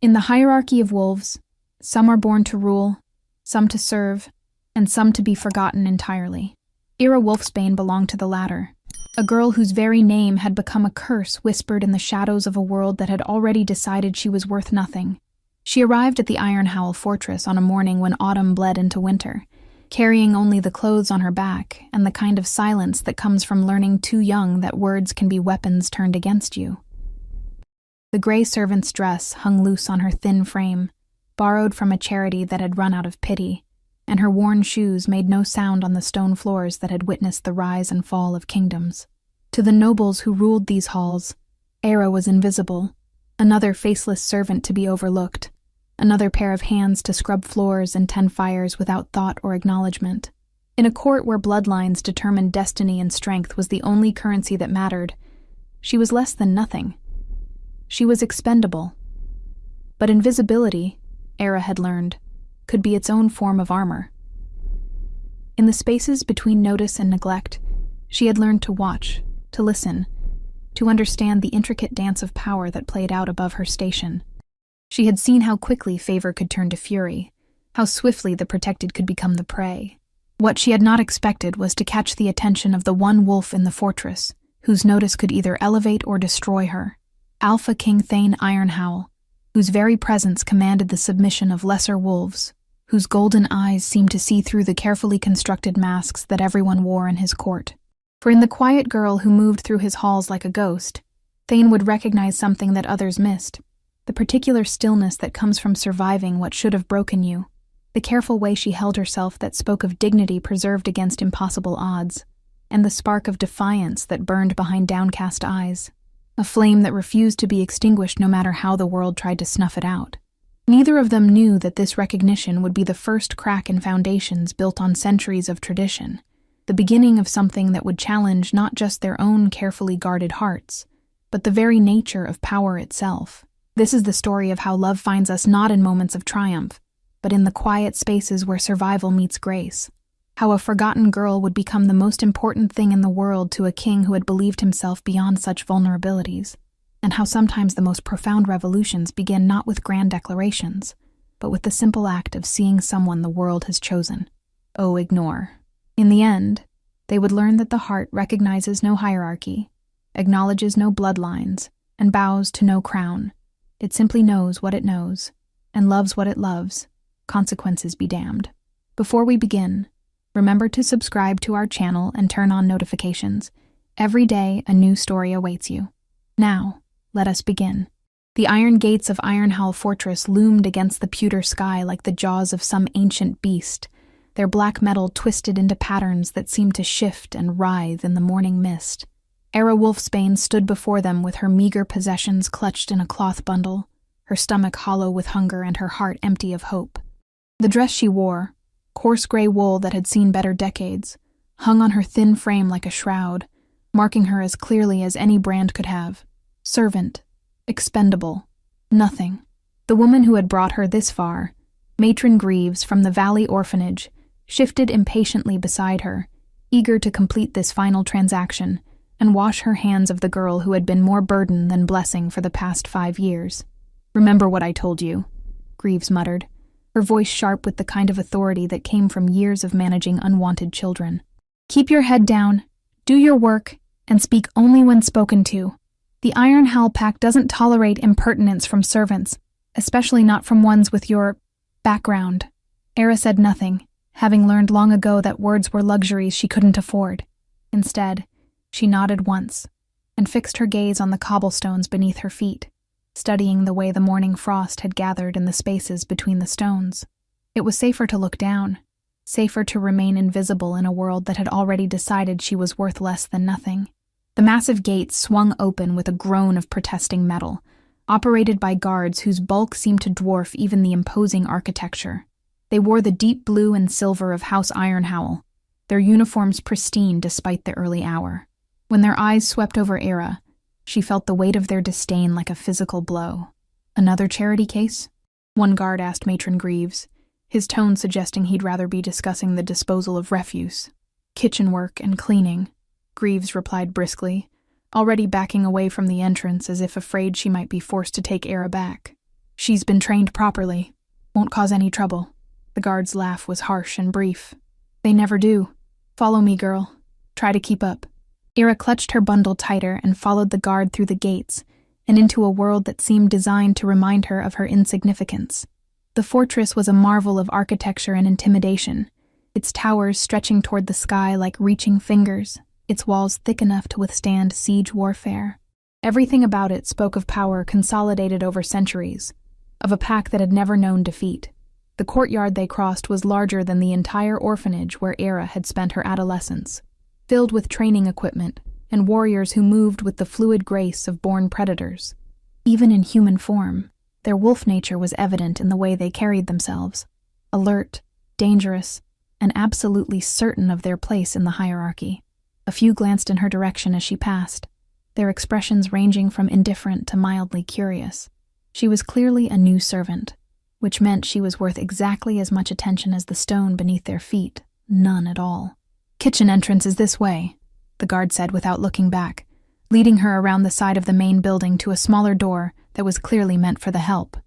In the hierarchy of wolves, some are born to rule, some to serve, and some to be forgotten entirely. Ira Wolfsbane belonged to the latter, a girl whose very name had become a curse whispered in the shadows of a world that had already decided she was worth nothing. She arrived at the Ironhowl Fortress on a morning when autumn bled into winter, carrying only the clothes on her back and the kind of silence that comes from learning too young that words can be weapons turned against you. The gray servant's dress hung loose on her thin frame, borrowed from a charity that had run out of pity, and her worn shoes made no sound on the stone floors that had witnessed the rise and fall of kingdoms. To the nobles who ruled these halls, Era was invisible, another faceless servant to be overlooked, another pair of hands to scrub floors and tend fires without thought or acknowledgement. In a court where bloodlines determined destiny and strength was the only currency that mattered, she was less than nothing. She was expendable. But invisibility, Era had learned, could be its own form of armor. In the spaces between notice and neglect, she had learned to watch, to listen, to understand the intricate dance of power that played out above her station. She had seen how quickly favor could turn to fury, how swiftly the protected could become the prey. What she had not expected was to catch the attention of the one wolf in the fortress, whose notice could either elevate or destroy her. Alpha King Thane Ironhowl, whose very presence commanded the submission of lesser wolves, whose golden eyes seemed to see through the carefully constructed masks that everyone wore in his court. For in the quiet girl who moved through his halls like a ghost, Thane would recognize something that others missed, the particular stillness that comes from surviving what should have broken you, the careful way she held herself that spoke of dignity preserved against impossible odds, and the spark of defiance that burned behind downcast eyes, a flame that refused to be extinguished no matter how the world tried to snuff it out. Neither of them knew that this recognition would be the first crack in foundations built on centuries of tradition, the beginning of something that would challenge not just their own carefully guarded hearts, but the very nature of power itself. This is the story of how love finds us not in moments of triumph, but in the quiet spaces where survival meets grace. How a forgotten girl would become the most important thing in the world to a king who had believed himself beyond such vulnerabilities, and how sometimes the most profound revolutions begin not with grand declarations, but with the simple act of seeing someone the world has chosen. Oh, ignore. In the end, they would learn that the heart recognizes no hierarchy, acknowledges no bloodlines, and bows to no crown. It simply knows what it knows, and loves what it loves, consequences be damned. Before we begin, remember to subscribe to our channel and turn on notifications. Every day, a new story awaits you. Now, let us begin. The iron gates of Ironhowl Fortress loomed against the pewter sky like the jaws of some ancient beast, their black metal twisted into patterns that seemed to shift and writhe in the morning mist. Era Wolfsbane stood before them with her meager possessions clutched in a cloth bundle, her stomach hollow with hunger and her heart empty of hope. The dress she wore, coarse gray wool that had seen better decades, hung on her thin frame like a shroud, marking her as clearly as any brand could have. Servant, expendable, nothing. The woman who had brought her this far, Matron Greaves from the Valley Orphanage, shifted impatiently beside her, eager to complete this final transaction and wash her hands of the girl who had been more burden than blessing for the past 5 years. "Remember what I told you," Greaves muttered, her voice sharp with the kind of authority that came from years of managing unwanted children. "Keep your head down, do your work, and speak only when spoken to. The Ironhowl Pact doesn't tolerate impertinence from servants, especially not from ones with your background." Era said nothing, having learned long ago that words were luxuries she couldn't afford. Instead, she nodded once, and fixed her gaze on the cobblestones beneath her feet, studying the way the morning frost had gathered in the spaces between the stones. It was safer to look down, safer to remain invisible in a world that had already decided she was worth less than nothing. The massive gates swung open with a groan of protesting metal, operated by guards whose bulk seemed to dwarf even the imposing architecture. They wore the deep blue and silver of House Ironhowl, their uniforms pristine despite the early hour. When their eyes swept over Era, she felt the weight of their disdain like a physical blow. "Another charity case?" one guard asked Matron Greaves, his tone suggesting he'd rather be discussing the disposal of refuse. "Kitchen work and cleaning," Greaves replied briskly, already backing away from the entrance as if afraid she might be forced to take Era back. She's been trained properly. Won't cause any trouble. The guard's laugh was harsh and brief. They never do. Follow me, girl. Try to keep up. Ira clutched her bundle tighter and followed the guard through the gates and into a world that seemed designed to remind her of her insignificance. The fortress was a marvel of architecture and intimidation, its towers stretching toward the sky like reaching fingers, its walls thick enough to withstand siege warfare. Everything about it spoke of power consolidated over centuries, of a pack that had never known defeat. The courtyard they crossed was larger than the entire orphanage where Ira had spent her adolescence, filled with training equipment and warriors who moved with the fluid grace of born predators. Even in human form, their wolf nature was evident in the way they carried themselves, alert, dangerous, and absolutely certain of their place in the hierarchy. A few glanced in her direction as she passed, their expressions ranging from indifferent to mildly curious. She was clearly a new servant, which meant she was worth exactly as much attention as the stone beneath their feet, none at all. "Kitchen entrance is this way," the guard said without looking back, leading her around the side of the main building to a smaller door that was clearly meant for the help.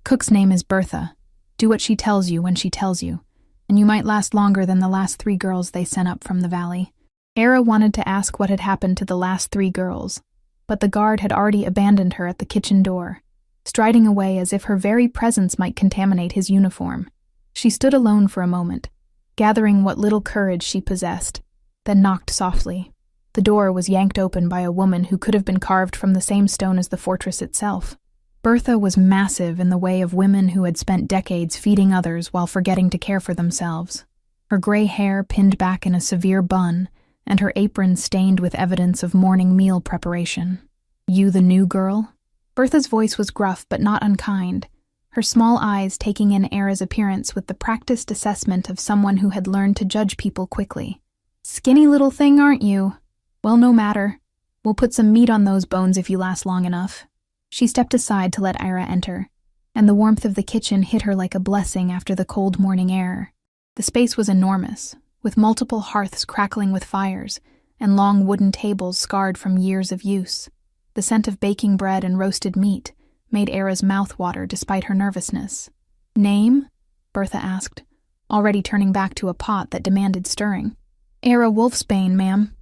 "Cook's name is Bertha. Do what she tells you when she tells you, and you might last longer than the last 3 girls they sent up from the valley." Ira wanted to ask what had happened to the last 3 girls, but the guard had already abandoned her at the kitchen door, striding away as if her very presence might contaminate his uniform. She stood alone for a moment, gathering what little courage she possessed, then knocked softly. The door was yanked open by a woman who could have been carved from the same stone as the fortress itself. Bertha was massive in the way of women who had spent decades feeding others while forgetting to care for themselves. Her gray hair pinned back in a severe bun, and her apron stained with evidence of morning meal preparation. "You the new girl?" Bertha's voice was gruff but not unkind, her small eyes taking in Ira's appearance with the practiced assessment of someone who had learned to judge people quickly. "Skinny little thing, aren't you? Well, no matter. We'll put some meat on those bones if you last long enough." She stepped aside to let Ira enter, and the warmth of the kitchen hit her like a blessing after the cold morning air. The space was enormous, with multiple hearths crackling with fires, and long wooden tables scarred from years of use. The scent of baking bread and roasted meat made Ira's mouth water despite her nervousness. "Name?" Bertha asked, already turning back to a pot that demanded stirring. "Ira Wolfsbane, ma'am."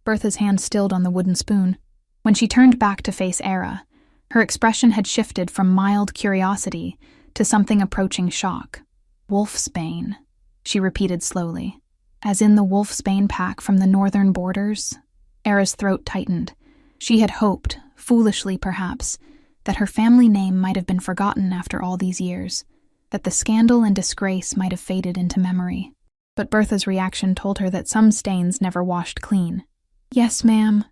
Bertha's hand stilled on the wooden spoon. When she turned back to face Ira, her expression had shifted from mild curiosity to something approaching shock. "Wolfsbane," she repeated slowly. "As in the Wolfsbane pack from the northern borders?" Ira's throat tightened. She had hoped, foolishly perhaps, that her family name might have been forgotten after all these years, that the scandal and disgrace might have faded into memory. But Bertha's reaction told her that some stains never washed clean. "Yes, ma'am,"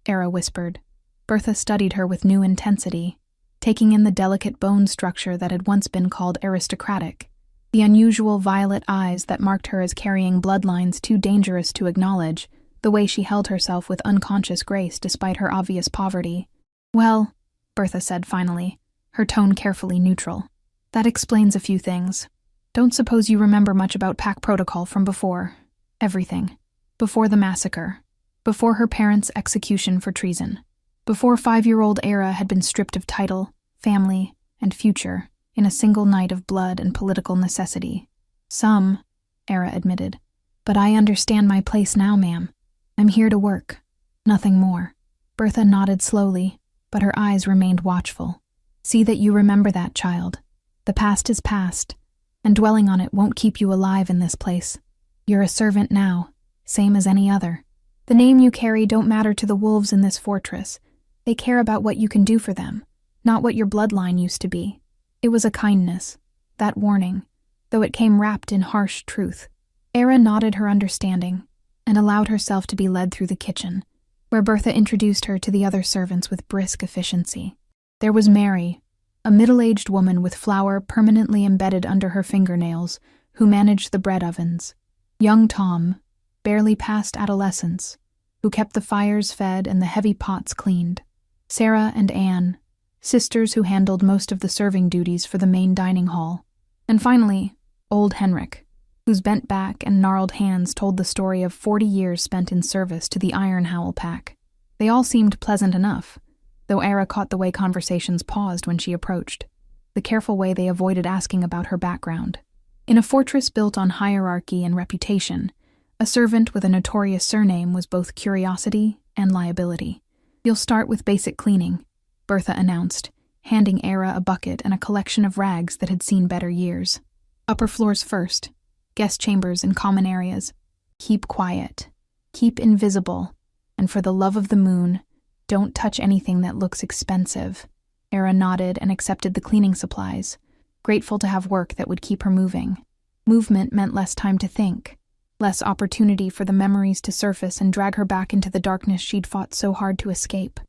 Ira whispered. Bertha studied her with new intensity, taking in the delicate bone structure that had once been called aristocratic, the unusual violet eyes that marked her as carrying bloodlines too dangerous to acknowledge, the way she held herself with unconscious grace despite her obvious poverty. "Well," Bertha said finally, her tone carefully neutral, "that explains a few things. Don't suppose you remember much about pack protocol from before. Everything. Before the massacre. Before her parents' execution for treason. Before 5-year-old Ira had been stripped of title, family, and future in a single night of blood and political necessity. Some," Ira admitted. "But I understand my place now, ma'am. I'm here to work. Nothing more." Bertha nodded slowly, but her eyes remained watchful. "See that you remember that, child. The past is past, and dwelling on it won't keep you alive in this place. You're a servant now, same as any other. The name you carry don't matter to the wolves in this fortress. They care about what you can do for them, not what your bloodline used to be." It was a kindness, that warning, though it came wrapped in harsh truth. Ira nodded her understanding and allowed herself to be led through the kitchen, where Bertha introduced her to the other servants with brisk efficiency. There was Mary, a middle-aged woman with flour permanently embedded under her fingernails, who managed the bread ovens. Young Tom, barely past adolescence, who kept the fires fed and the heavy pots cleaned. Sarah and Anne, sisters who handled most of the serving duties for the main dining hall. And finally, old Henrik, whose bent back and gnarled hands told the story of 40 years spent in service to the Iron Howl pack. They all seemed pleasant enough, though Ira caught the way conversations paused when she approached. the careful way they avoided asking about her background. In a fortress built on hierarchy and reputation, a servant with a notorious surname was both curiosity and liability. "You'll start with basic cleaning," Bertha announced, handing Era a bucket and a collection of rags that had seen better years. "Upper floors first. Guest chambers and common areas. Keep quiet. Keep invisible. And for the love of the moon, don't touch anything that looks expensive." Era nodded and accepted the cleaning supplies, grateful to have work that would keep her moving. Movement meant less time to think, less opportunity for the memories to surface and drag her back into the darkness she'd fought so hard to escape.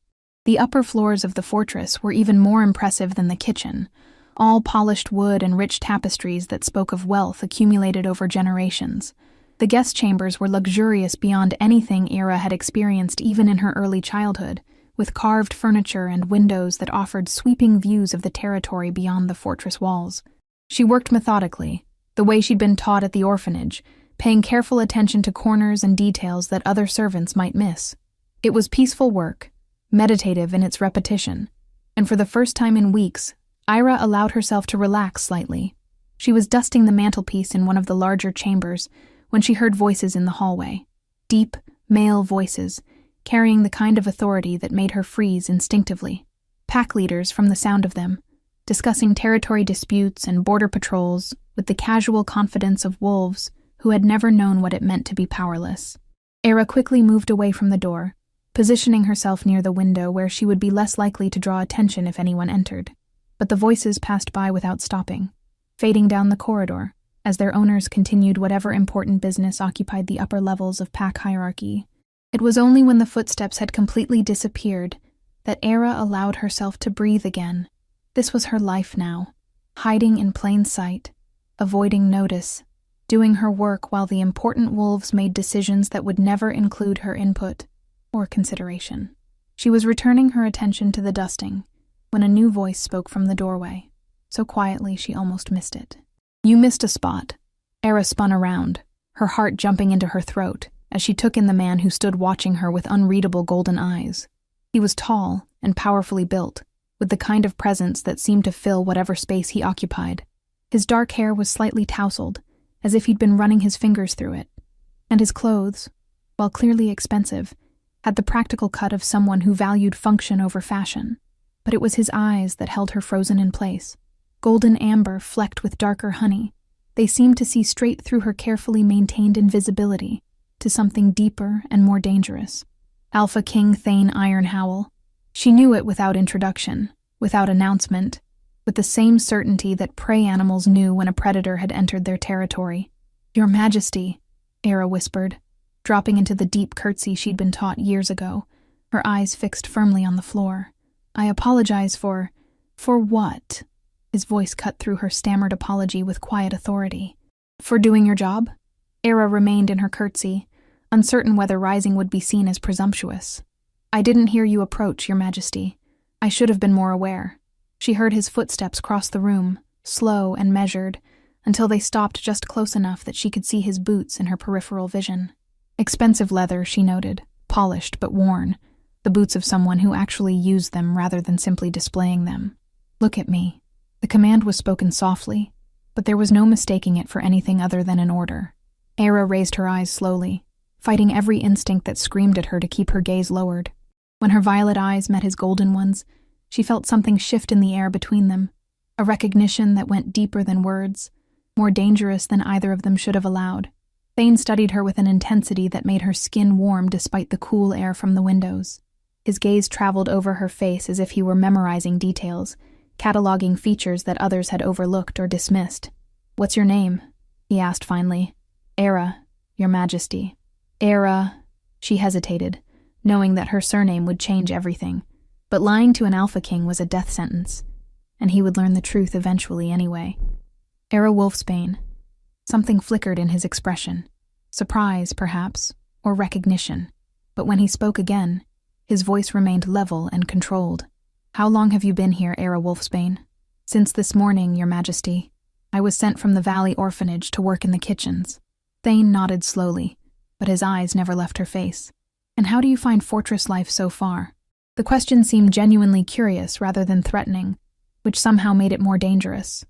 The upper floors of the fortress were even more impressive than the kitchen, all polished wood and rich tapestries that spoke of wealth accumulated over generations. The guest chambers were luxurious beyond anything Era had experienced even in her early childhood, with carved furniture and windows that offered sweeping views of the territory beyond the fortress walls. She worked methodically, the way she'd been taught at the orphanage, paying careful attention to corners and details that other servants might miss. It was peaceful work, meditative in its repetition, and for the first time in weeks, Ira allowed herself to relax slightly. She was dusting the mantelpiece in one of the larger chambers when she heard voices in the hallway. Deep, male voices, carrying the kind of authority that made her freeze instinctively. Pack leaders from the sound of them, discussing territory disputes and border patrols with the casual confidence of wolves who had never known what it meant to be powerless. Era quickly moved away from the door, positioning herself near the window where she would be less likely to draw attention if anyone entered. But the voices passed by without stopping, fading down the corridor, as their owners continued whatever important business occupied the upper levels of pack hierarchy. It was only when the footsteps had completely disappeared that Era allowed herself to breathe again. This was her life now, hiding in plain sight, avoiding notice, doing her work while the important wolves made decisions that would never include her input or consideration. She was returning her attention to the dusting when a new voice spoke from the doorway, so quietly she almost missed it. "You missed a spot." Era spun around, her heart jumping into her throat as she took in the man who stood watching her with unreadable golden eyes. He was tall and powerfully built, with the kind of presence that seemed to fill whatever space he occupied. His dark hair was slightly tousled, as if he'd been running his fingers through it, and his clothes, while clearly expensive, had the practical cut of someone who valued function over fashion. But it was his eyes that held her frozen in place, golden amber flecked with darker honey. They seemed to see straight through her carefully maintained invisibility to something deeper and more dangerous. Alpha King Thane Ironhowl. She knew it without introduction, without announcement, with the same certainty that prey animals knew when a predator had entered their territory. "Your Majesty," Era whispered, dropping into the deep curtsy she'd been taught years ago, her eyes fixed firmly on the floor. "I apologize for what?" His voice cut through her stammered apology with quiet authority. "For doing your job?" Era remained in her curtsy, uncertain whether rising would be seen as presumptuous. "I didn't hear you approach, Your Majesty. I should have been more aware." She heard his footsteps cross the room, slow and measured, until they stopped just close enough that she could see his boots in her peripheral vision. Expensive leather, she noted, polished but worn, the boots of someone who actually used them rather than simply displaying them. "Look at me." The command was spoken softly, but there was no mistaking it for anything other than an order. Era raised her eyes slowly, fighting every instinct that screamed at her to keep her gaze lowered. When her violet eyes met his golden ones, she felt something shift in the air between them, a recognition that went deeper than words, more dangerous than either of them should have allowed. Thane studied her with an intensity that made her skin warm despite the cool air from the windows. His gaze traveled over her face as if he were memorizing details, cataloging features that others had overlooked or dismissed. "What's your name?" he asked finally. "Era, Your Majesty." "Era," she hesitated, knowing that her surname would change everything. But lying to an Alpha King was a death sentence, and he would learn the truth eventually anyway. "Era Wolfsbane." Something flickered in his expression. Surprise, perhaps, or recognition. But when he spoke again, his voice remained level and controlled. "How long have you been here, Era Wolfsbane?" "Since this morning, Your Majesty. I was sent from the Valley Orphanage to work in the kitchens." Thane nodded slowly, but his eyes never left her face. "And how do you find fortress life so far?" The question seemed genuinely curious rather than threatening, which somehow made it more dangerous.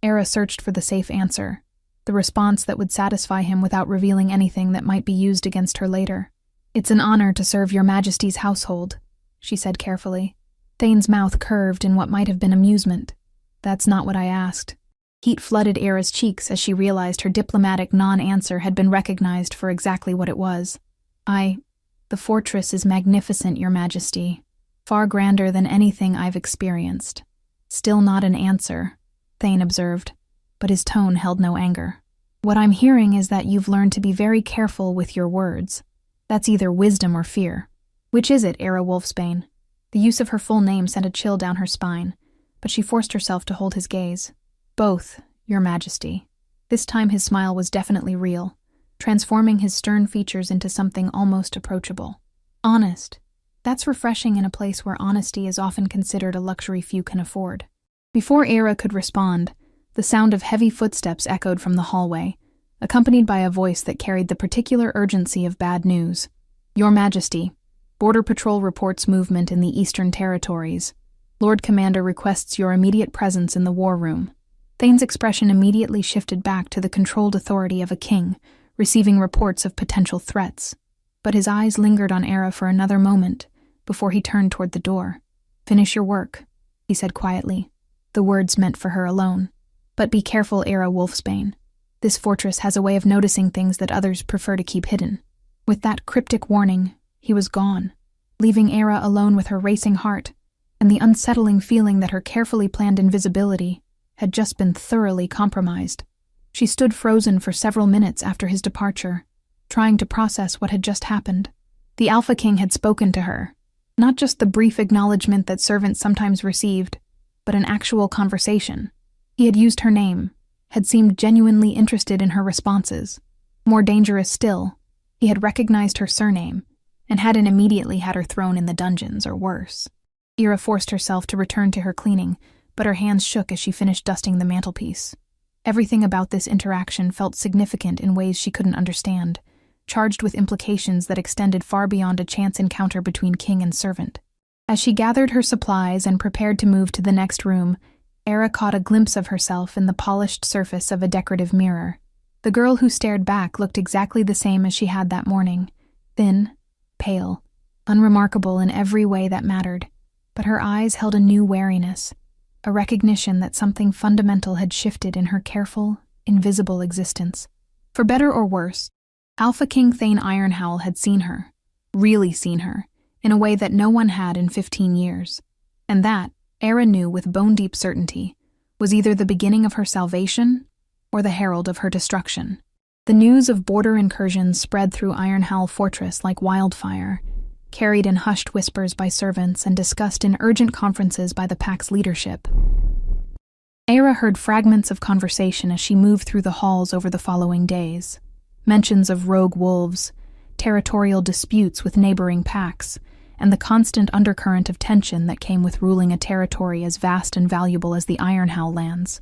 Era searched for the safe answer, the response that would satisfy him without revealing anything that might be used against her later. "It's an honor to serve your Majesty's household," she said carefully. Thane's mouth curved in what might have been amusement. "That's not what I asked." Heat flooded Era's cheeks as she realized her diplomatic non-answer had been recognized for exactly what it was. The fortress is magnificent, Your Majesty. Far grander than anything I've experienced." "Still not an answer," Thane observed, but his tone held no anger. "What I'm hearing is that you've learned to be very careful with your words. That's either wisdom or fear. Which is it, Era Wolfsbane?" The use of her full name sent a chill down her spine, but she forced herself to hold his gaze. "Both, Your Majesty." This time his smile was definitely real, transforming his stern features into something almost approachable. "Honest. That's refreshing in a place where honesty is often considered a luxury few can afford." Before Era could respond, the sound of heavy footsteps echoed from the hallway, accompanied by a voice that carried the particular urgency of bad news. "Your Majesty, Border Patrol reports movement in the Eastern Territories. Lord Commander requests your immediate presence in the war room." Thane's expression immediately shifted back to the controlled authority of a king, receiving reports of potential threats. But his eyes lingered on Era for another moment before he turned toward the door. "Finish your work," he said quietly, the words meant for her alone. "But be careful, Era Wolfsbane. This fortress has a way of noticing things that others prefer to keep hidden." With that cryptic warning, he was gone, leaving Era alone with her racing heart and the unsettling feeling that her carefully planned invisibility had just been thoroughly compromised. She stood frozen for several minutes after his departure, trying to process what had just happened. The Alpha King had spoken to her, not just the brief acknowledgement that servants sometimes received, but an actual conversation. He had used her name, had seemed genuinely interested in her responses. More dangerous still, he had recognized her surname, and hadn't immediately had her thrown in the dungeons or worse. Era forced herself to return to her cleaning, but her hands shook as she finished dusting the mantelpiece. Everything about this interaction felt significant in ways she couldn't understand, charged with implications that extended far beyond a chance encounter between king and servant. As she gathered her supplies and prepared to move to the next room, Era caught a glimpse of herself in the polished surface of a decorative mirror. The girl who stared back looked exactly the same as she had that morning, thin, pale, unremarkable in every way that mattered, but her eyes held a new wariness, a recognition that something fundamental had shifted in her careful, invisible existence. For better or worse, Alpha King Thane Ironhowl had seen her, really seen her, in a way that no one had in 15 years. And that, Era knew with bone-deep certainty, was either the beginning of her salvation or the herald of her destruction. The news of border incursions spread through Ironhowl Fortress like wildfire, carried in hushed whispers by servants and discussed in urgent conferences by the pack's leadership. Era heard fragments of conversation as she moved through the halls over the following days. Mentions of rogue wolves, territorial disputes with neighboring packs, and the constant undercurrent of tension that came with ruling a territory as vast and valuable as the Ironhowl lands.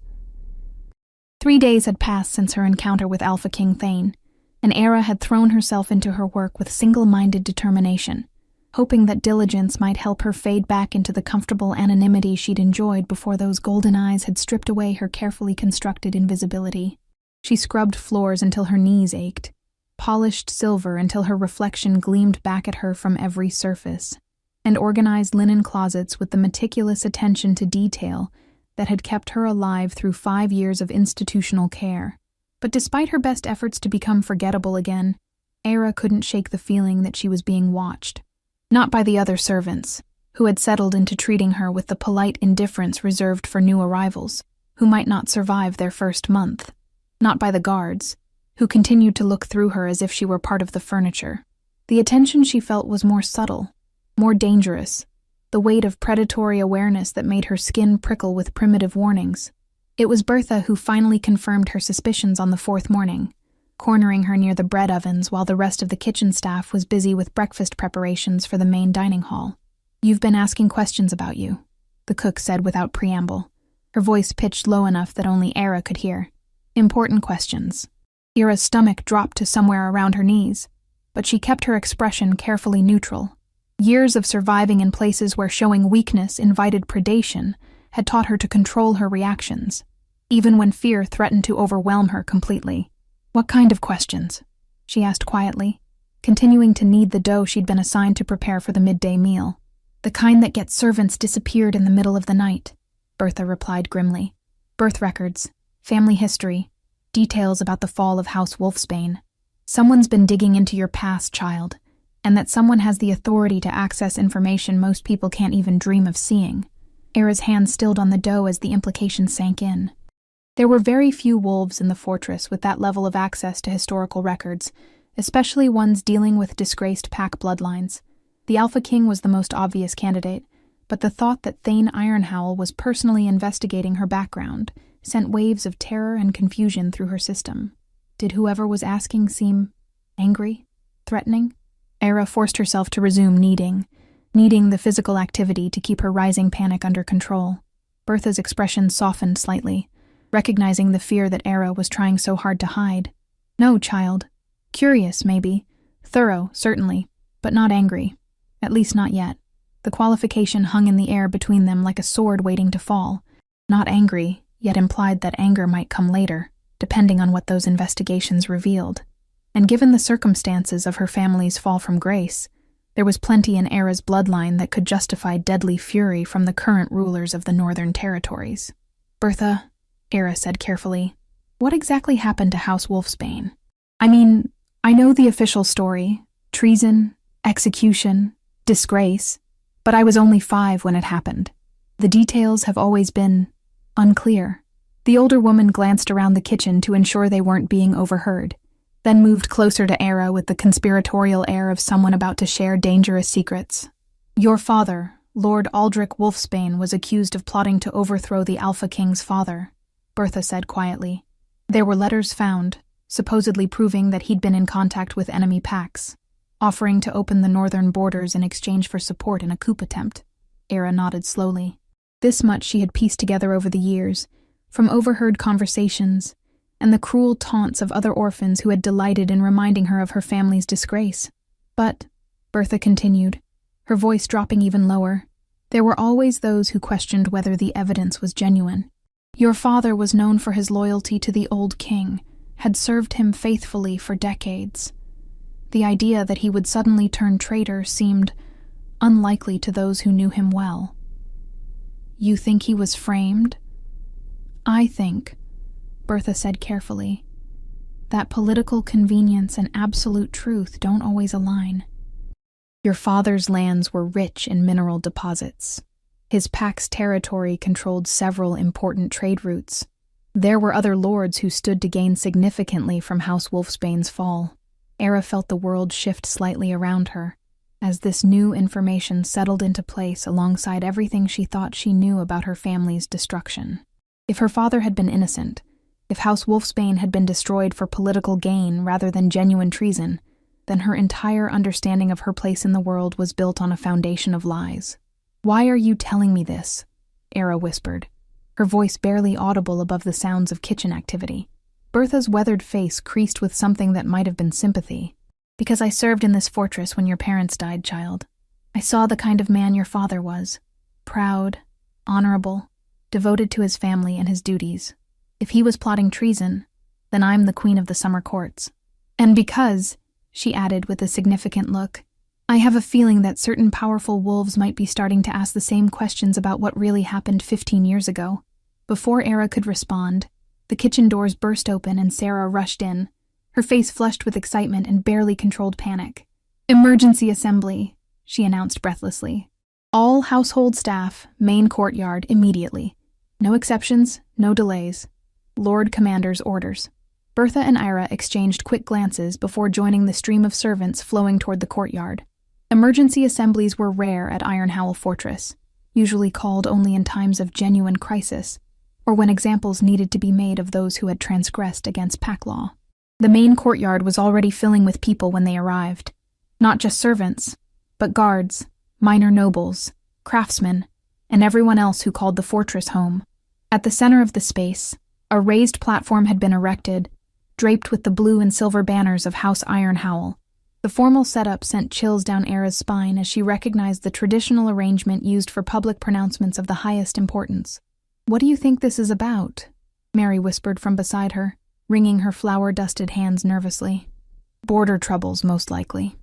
3 days had passed since her encounter with Alpha King Thane, and Era had thrown herself into her work with single-minded determination, hoping that diligence might help her fade back into the comfortable anonymity she'd enjoyed before those golden eyes had stripped away her carefully constructed invisibility. She scrubbed floors until her knees ached, polished silver until her reflection gleamed back at her from every surface, and organized linen closets with the meticulous attention to detail that had kept her alive through 5 years of institutional care. But despite her best efforts to become forgettable again, Era couldn't shake the feeling that she was being watched. Not by the other servants, who had settled into treating her with the polite indifference reserved for new arrivals, who might not survive their first month. Not by the guards, who continued to look through her as if she were part of the furniture. The attention she felt was more subtle, more dangerous, the weight of predatory awareness that made her skin prickle with primitive warnings. It was Bertha who finally confirmed her suspicions on the 4th morning, cornering her near the bread ovens while the rest of the kitchen staff was busy with breakfast preparations for the main dining hall. "You've been asking questions about you," the cook said without preamble, her voice pitched low enough that only Era could hear. "Important questions." Era's stomach dropped to somewhere around her knees, but she kept her expression carefully neutral. Years of surviving in places where showing weakness invited predation had taught her to control her reactions, even when fear threatened to overwhelm her completely. "What kind of questions?" she asked quietly, continuing to knead the dough she'd been assigned to prepare for the midday meal. "The kind that gets servants disappeared in the middle of the night," Bertha replied grimly. "Birth records, family history, details about the fall of House Wolfsbane. Someone's been digging into your past, child, and that someone has the authority to access information most people can't even dream of seeing." Era's hand stilled on the dough as the implication sank in. There were very few wolves in the fortress with that level of access to historical records, especially ones dealing with disgraced pack bloodlines. The Alpha King was the most obvious candidate, but the thought that Thane Ironhowl was personally investigating her background sent waves of terror and confusion through her system. Did whoever was asking seem angry? Threatening? Era forced herself to resume kneading the physical activity to keep her rising panic under control. Bertha's expression softened slightly, recognizing the fear that Era was trying so hard to hide. "No, child. Curious, maybe. Thorough, certainly, but not angry. At least not yet." The qualification hung in the air between them like a sword waiting to fall. Not angry, yet implied that anger might come later, depending on what those investigations revealed. And given the circumstances of her family's fall from grace, there was plenty in Era's bloodline that could justify deadly fury from the current rulers of the Northern Territories. "Bertha," Era said carefully, "what exactly happened to House Wolfsbane? I mean, I know the official story, treason, execution, disgrace, but I was only 5 when it happened. The details have always been unclear." The older woman glanced around the kitchen to ensure they weren't being overheard, then moved closer to Era with the conspiratorial air of someone about to share dangerous secrets. "Your father, Lord Aldrich Wolfsbane, was accused of plotting to overthrow the Alpha King's father," Bertha said quietly. "There were letters found, supposedly proving that he'd been in contact with enemy packs, offering to open the northern borders in exchange for support in a coup attempt." Era nodded slowly. This much she had pieced together over the years, from overheard conversations and the cruel taunts of other orphans who had delighted in reminding her of her family's disgrace. "But," Bertha continued, her voice dropping even lower, "there were always those who questioned whether the evidence was genuine. Your father was known for his loyalty to the old king, had served him faithfully for decades. The idea that he would suddenly turn traitor seemed unlikely to those who knew him well." "You think he was framed?" "I think," Bertha said carefully, "that political convenience and absolute truth don't always align. Your father's lands were rich in mineral deposits. His pack's territory controlled several important trade routes. There were other lords who stood to gain significantly from House Wolfsbane's fall." Era felt the world shift slightly around her, as this new information settled into place alongside everything she thought she knew about her family's destruction. If her father had been innocent, if House Wolfsbane had been destroyed for political gain rather than genuine treason, then her entire understanding of her place in the world was built on a foundation of lies. "Why are you telling me this?" Era whispered, her voice barely audible above the sounds of kitchen activity. Bertha's weathered face creased with something that might have been sympathy. "Because I served in this fortress when your parents died, child. I saw the kind of man your father was. Proud, honorable, devoted to his family and his duties. If he was plotting treason, then I'm the queen of the summer courts. And because," she added with a significant look, "I have a feeling that certain powerful wolves might be starting to ask the same questions about what really happened 15 years ago." Before Era could respond, the kitchen doors burst open and Sarah rushed in, her face flushed with excitement and barely controlled panic. "Emergency assembly," she announced breathlessly. "All household staff, main courtyard, immediately. No exceptions, no delays. Lord Commander's orders." Bertha and Ira exchanged quick glances before joining the stream of servants flowing toward the courtyard. Emergency assemblies were rare at Ironhowl Fortress, usually called only in times of genuine crisis, or when examples needed to be made of those who had transgressed against pack law. The main courtyard was already filling with people when they arrived. Not just servants, but guards, minor nobles, craftsmen, and everyone else who called the fortress home. At the center of the space, a raised platform had been erected, draped with the blue and silver banners of House Ironhowl, The formal setup sent chills down Era's spine as she recognized the traditional arrangement used for public pronouncements of the highest importance. "What do you think this is about?" Mary whispered from beside her, wringing her flour-dusted hands nervously. "Border troubles, most likely,"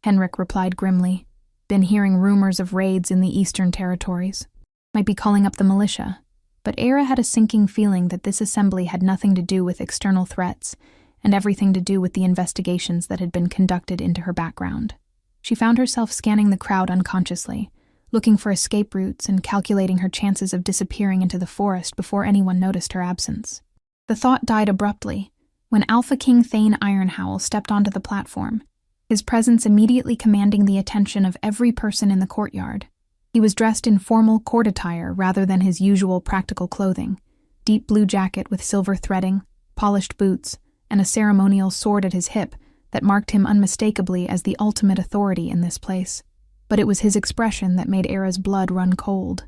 Henrik replied grimly. "Been hearing rumors of raids in the Eastern Territories. Might be calling up the militia." But Era had a sinking feeling that this assembly had nothing to do with external threats and everything to do with the investigations that had been conducted into her background. She found herself scanning the crowd unconsciously, looking for escape routes and calculating her chances of disappearing into the forest before anyone noticed her absence. The thought died abruptly when Alpha King Thane Ironhowl stepped onto the platform, his presence immediately commanding the attention of every person in the courtyard. He was dressed in formal court attire rather than his usual practical clothing: deep blue jacket with silver threading, polished boots, and a ceremonial sword at his hip that marked him unmistakably as the ultimate authority in this place. But it was his expression that made Era's blood run cold.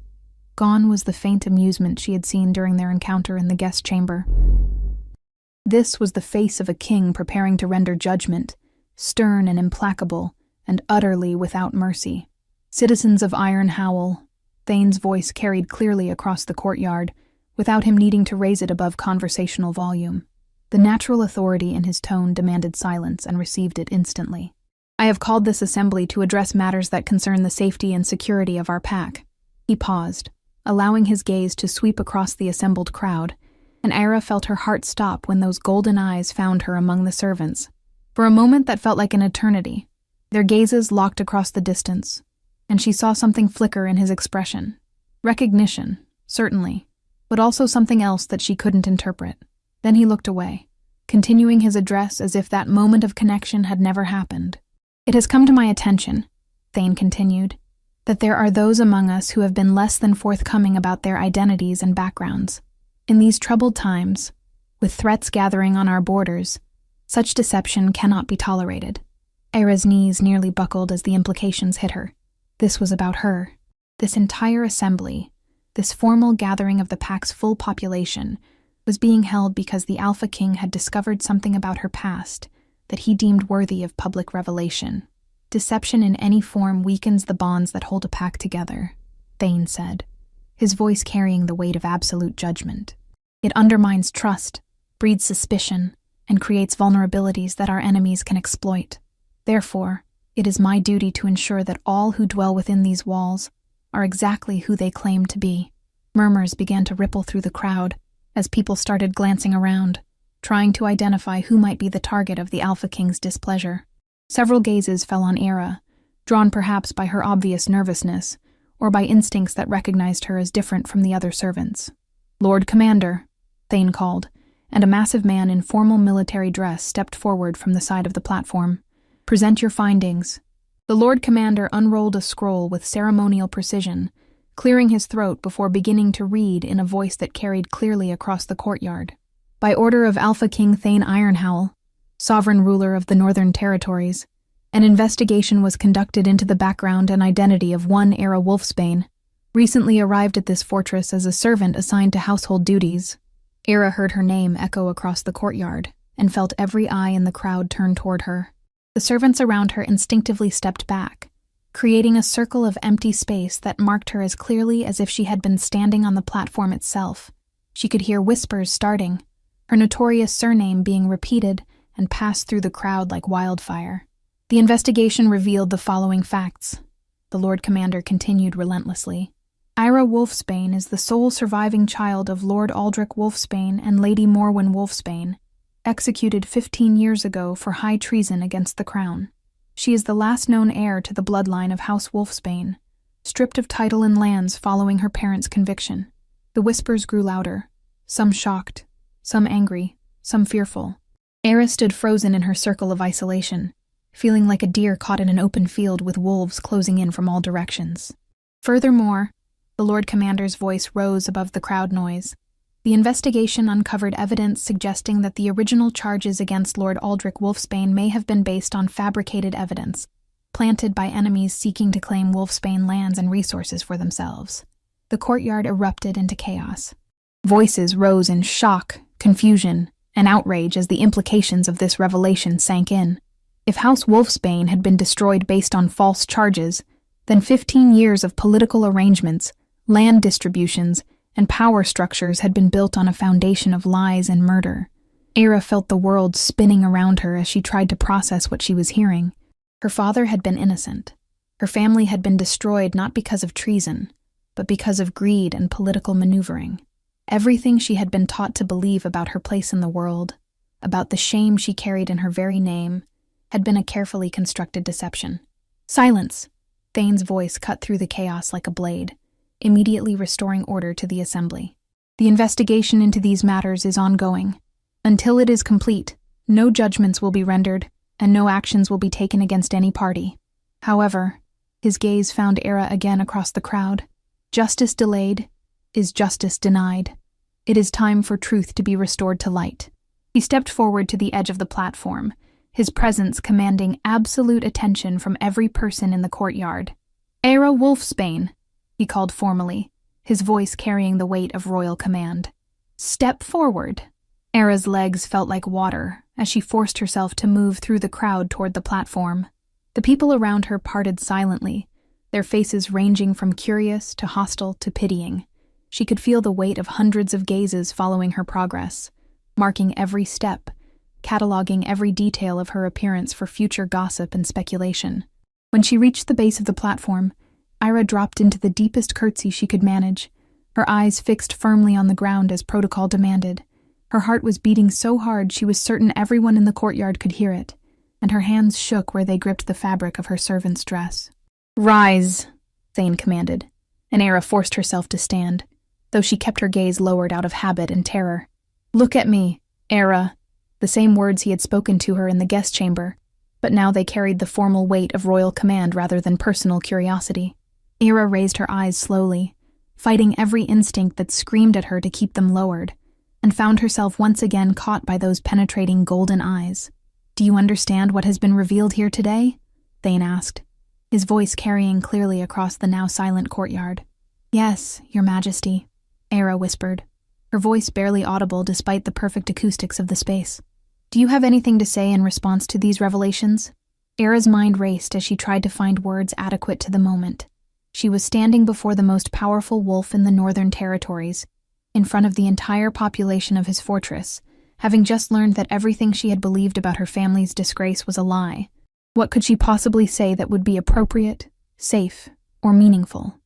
Gone was the faint amusement she had seen during their encounter in the guest chamber. This was the face of a king preparing to render judgment, stern and implacable, and utterly without mercy. "Citizens of Ironhowl," Thane's voice carried clearly across the courtyard, without him needing to raise it above conversational volume. The natural authority in his tone demanded silence and received it instantly. "I have called this assembly to address matters that concern the safety and security of our pack." He paused, allowing his gaze to sweep across the assembled crowd, and Era felt her heart stop when those golden eyes found her among the servants. For a moment that felt like an eternity, their gazes locked across the distance, and she saw something flicker in his expression. Recognition, certainly, but also something else that she couldn't interpret. Then he looked away, continuing his address as if that moment of connection had never happened. "It has come to my attention," Thane continued, "that there are those among us who have been less than forthcoming about their identities and backgrounds. In these troubled times, with threats gathering on our borders, such deception cannot be tolerated." Era's knees nearly buckled as the implications hit her. This was about her. This entire assembly, this formal gathering of the pack's full population, was being held because the Alpha King had discovered something about her past that he deemed worthy of public revelation. "Deception in any form weakens the bonds that hold a pack together," Thane said, his voice carrying the weight of absolute judgment. "It undermines trust, breeds suspicion, and creates vulnerabilities that our enemies can exploit. Therefore, it is my duty to ensure that all who dwell within these walls are exactly who they claim to be." Murmurs began to ripple through the crowd as people started glancing around, trying to identify who might be the target of the Alpha King's displeasure. Several gazes fell on Era, drawn perhaps by her obvious nervousness, or by instincts that recognized her as different from the other servants. "Lord Commander," Thane called, and a massive man in formal military dress stepped forward from the side of the platform. "Present your findings." The Lord Commander unrolled a scroll with ceremonial precision, clearing his throat before beginning to read in a voice that carried clearly across the courtyard. "By order of Alpha King Thane Ironhowl, sovereign ruler of the Northern Territories, an investigation was conducted into the background and identity of one Era Wolfsbane, recently arrived at this fortress as a servant assigned to household duties." Era heard her name echo across the courtyard and felt every eye in the crowd turn toward her. The servants around her instinctively stepped back, creating a circle of empty space that marked her as clearly as if she had been standing on the platform itself. She could hear whispers starting, her notorious surname being repeated and passed through the crowd like wildfire. "The investigation revealed the following facts," the Lord Commander continued relentlessly. "Ira Wolfsbane is the sole surviving child of Lord Aldrich Wolfsbane and Lady Morwen Wolfsbane, executed 15 years ago for high treason against the crown. She is the last known heir to the bloodline of House Wolfsbane, stripped of title and lands following her parents' conviction." The whispers grew louder, some shocked, some angry, some fearful. Era stood frozen in her circle of isolation, feeling like a deer caught in an open field with wolves closing in from all directions. Furthermore, the Lord Commander's voice rose above the crowd noise. "The investigation uncovered evidence suggesting that the original charges against Lord Aldrich Wolfsbane may have been based on fabricated evidence, planted by enemies seeking to claim Wolfsbane lands and resources for themselves." The courtyard erupted into chaos. Voices rose in shock, confusion, and outrage as the implications of this revelation sank in. If House Wolfsbane had been destroyed based on false charges, then 15 years of political arrangements, land distributions, and power structures had been built on a foundation of lies and murder. Era felt the world spinning around her as she tried to process what she was hearing. Her father had been innocent. Her family had been destroyed not because of treason, but because of greed and political maneuvering. Everything she had been taught to believe about her place in the world, about the shame she carried in her very name, had been a carefully constructed deception. "Silence!" Thane's voice cut through the chaos like a blade, immediately restoring order to the assembly. "The investigation into these matters is ongoing. Until it is complete, no judgments will be rendered, and no actions will be taken against any party." However, his gaze found Era again across the crowd. "Justice delayed is justice denied. It is time for truth to be restored to light." He stepped forward to the edge of the platform, his presence commanding absolute attention from every person in the courtyard. "Era Wolfsbane," he called formally, his voice carrying the weight of royal command. "Step forward." Era's legs felt like water as she forced herself to move through the crowd toward the platform. The people around her parted silently, their faces ranging from curious to hostile to pitying. She could feel the weight of hundreds of gazes following her progress, marking every step, cataloging every detail of her appearance for future gossip and speculation. When she reached the base of the platform, Ira dropped into the deepest curtsy she could manage, her eyes fixed firmly on the ground as protocol demanded. Her heart was beating so hard she was certain everyone in the courtyard could hear it, and her hands shook where they gripped the fabric of her servant's dress. "Rise," Thane commanded, and Era forced herself to stand, though she kept her gaze lowered out of habit and terror. "Look at me, Era," the same words he had spoken to her in the guest chamber, but now they carried the formal weight of royal command rather than personal curiosity. Era raised her eyes slowly, fighting every instinct that screamed at her to keep them lowered, and found herself once again caught by those penetrating golden eyes. "Do you understand what has been revealed here today?" Thane asked, his voice carrying clearly across the now silent courtyard. "Yes, Your Majesty," Era whispered, her voice barely audible despite the perfect acoustics of the space. "Do you have anything to say in response to these revelations?" Era's mind raced as she tried to find words adequate to the moment. She was standing before the most powerful wolf in the Northern Territories, in front of the entire population of his fortress, having just learned that everything she had believed about her family's disgrace was a lie. What could she possibly say that would be appropriate, safe, or meaningful?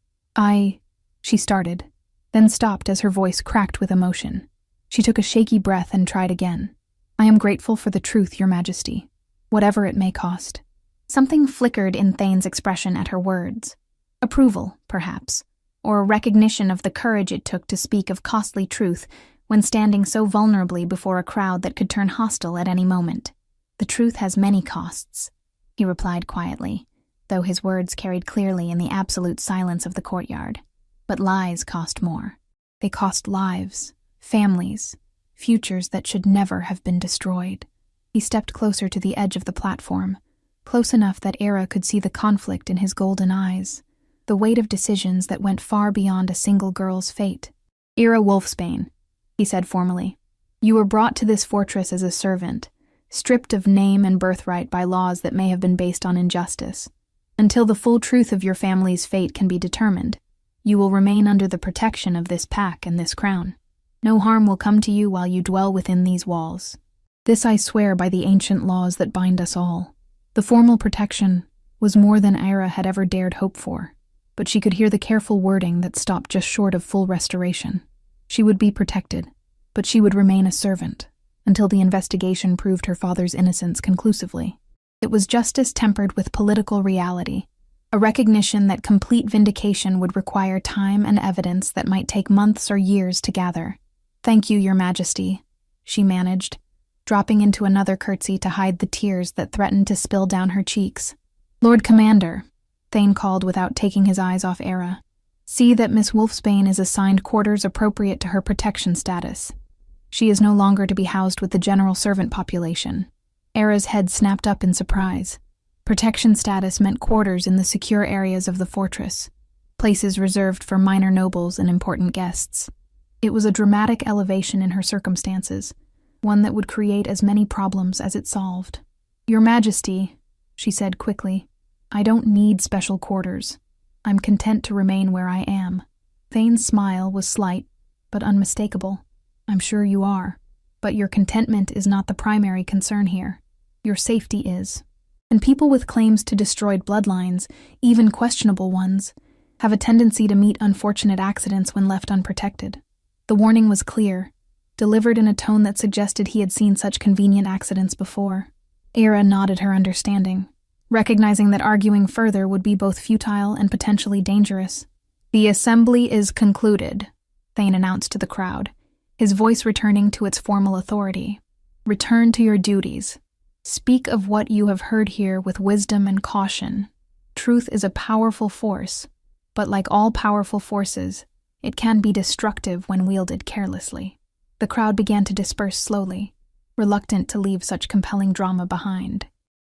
She started, then stopped as her voice cracked with emotion. She took a shaky breath and tried again. "I am grateful for the truth, Your Majesty, whatever it may cost." Something flickered in Thane's expression at her words. Approval, perhaps, or recognition of the courage it took to speak of costly truth when standing so vulnerably before a crowd that could turn hostile at any moment. "The truth has many costs," he replied quietly, though his words carried clearly in the absolute silence of the courtyard. "But lies cost more. They cost lives, families, futures that should never have been destroyed." He stepped closer to the edge of the platform, close enough that Era could see the conflict in his golden eyes, the weight of decisions that went far beyond a single girl's fate. "Era Wolfsbane," he said formally, "you were brought to this fortress as a servant, stripped of name and birthright by laws that may have been based on injustice. Until the full truth of your family's fate can be determined, you will remain under the protection of this pack and this crown. No harm will come to you while you dwell within these walls. This I swear by the ancient laws that bind us all." The formal protection was more than Ira had ever dared hope for, but she could hear the careful wording that stopped just short of full restoration. She would be protected, but she would remain a servant, until the investigation proved her father's innocence conclusively. It was justice tempered with political reality, a recognition that complete vindication would require time and evidence that might take months or years to gather. "Thank you, Your Majesty," she managed, dropping into another curtsy to hide the tears that threatened to spill down her cheeks. "Lord Commander," Thane called without taking his eyes off Era, "see that Miss Wolfsbane is assigned quarters appropriate to her protection status. She is no longer to be housed with the general servant population." Era's head snapped up in surprise. Protection status meant quarters in the secure areas of the fortress, places reserved for minor nobles and important guests. It was a dramatic elevation in her circumstances, one that would create as many problems as it solved. "Your Majesty," she said quickly. "I don't need special quarters. I'm content to remain where I am." Thane's smile was slight, but unmistakable. "I'm sure you are. But your contentment is not the primary concern here. Your safety is. And people with claims to destroyed bloodlines, even questionable ones, have a tendency to meet unfortunate accidents when left unprotected." The warning was clear, delivered in a tone that suggested he had seen such convenient accidents before. Ira nodded her understanding, recognizing that arguing further would be both futile and potentially dangerous. "The assembly is concluded," Thane announced to the crowd, his voice returning to its formal authority. "Return to your duties. Speak of what you have heard here with wisdom and caution. Truth is a powerful force, but like all powerful forces, it can be destructive when wielded carelessly." The crowd began to disperse slowly, reluctant to leave such compelling drama behind.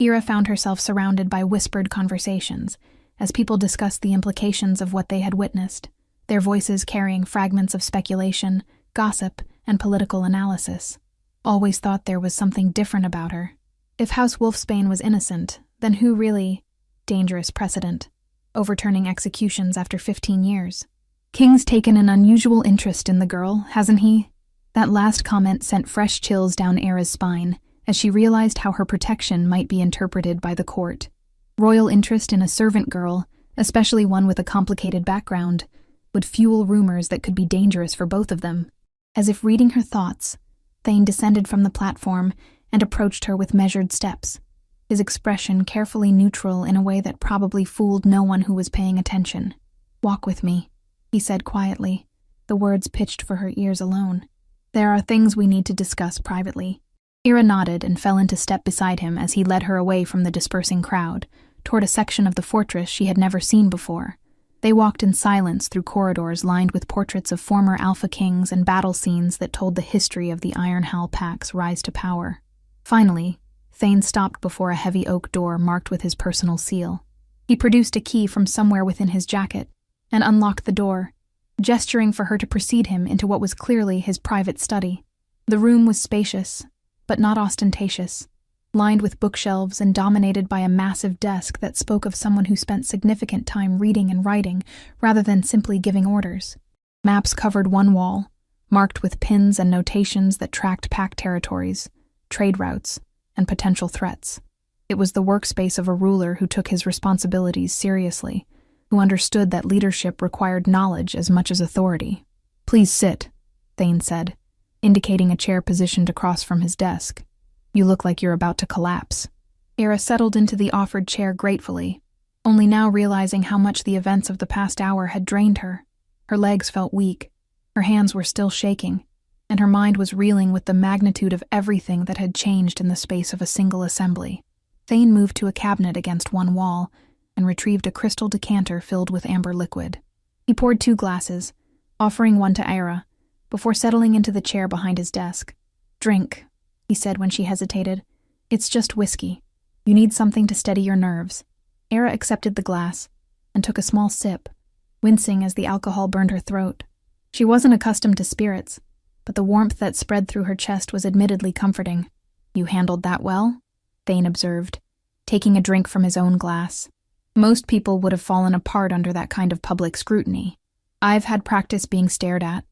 Ira found herself surrounded by whispered conversations as people discussed the implications of what they had witnessed, their voices carrying fragments of speculation, gossip, and political analysis. Always thought there was something different about her. If House Wolfsbane was innocent, then who really? Dangerous precedent. Overturning executions after 15 years. "King's taken an unusual interest in the girl, hasn't he?" That last comment sent fresh chills down Era's spine as she realized how her protection might be interpreted by the court. Royal interest in a servant girl, especially one with a complicated background, would fuel rumors that could be dangerous for both of them. As if reading her thoughts, Thane descended from the platform and approached her with measured steps, his expression carefully neutral in a way that probably fooled no one who was paying attention. "Walk with me," he said quietly, the words pitched for her ears alone. "There are things we need to discuss privately." Ira nodded and fell into step beside him as he led her away from the dispersing crowd, toward a section of the fortress she had never seen before. They walked in silence through corridors lined with portraits of former Alpha Kings and battle scenes that told the history of the Iron Hal Pack's rise to power. Finally, Thane stopped before a heavy oak door marked with his personal seal. He produced a key from somewhere within his jacket and unlocked the door, gesturing for her to precede him into what was clearly his private study. The room was spacious, but not ostentatious, lined with bookshelves and dominated by a massive desk that spoke of someone who spent significant time reading and writing rather than simply giving orders. Maps covered one wall, marked with pins and notations that tracked pack territories, trade routes, and potential threats. It was the workspace of a ruler who took his responsibilities seriously, who understood that leadership required knowledge as much as authority. "Please sit," Thane said, indicating a chair positioned across from his desk. "You look like you're about to collapse." Ira settled into the offered chair gratefully, only now realizing how much the events of the past hour had drained her. Her legs felt weak, her hands were still shaking, and her mind was reeling with the magnitude of everything that had changed in the space of a single assembly. Thane moved to a cabinet against one wall and retrieved a crystal decanter filled with amber liquid. He poured 2 glasses, offering one to Ira, before settling into the chair behind his desk. "Drink," he said when she hesitated. "It's just whiskey. You need something to steady your nerves." Ira accepted the glass and took a small sip, wincing as the alcohol burned her throat. She wasn't accustomed to spirits, but the warmth that spread through her chest was admittedly comforting. "You handled that well," Thane observed, taking a drink from his own glass. "Most people would have fallen apart under that kind of public scrutiny." "I've had practice being stared at,"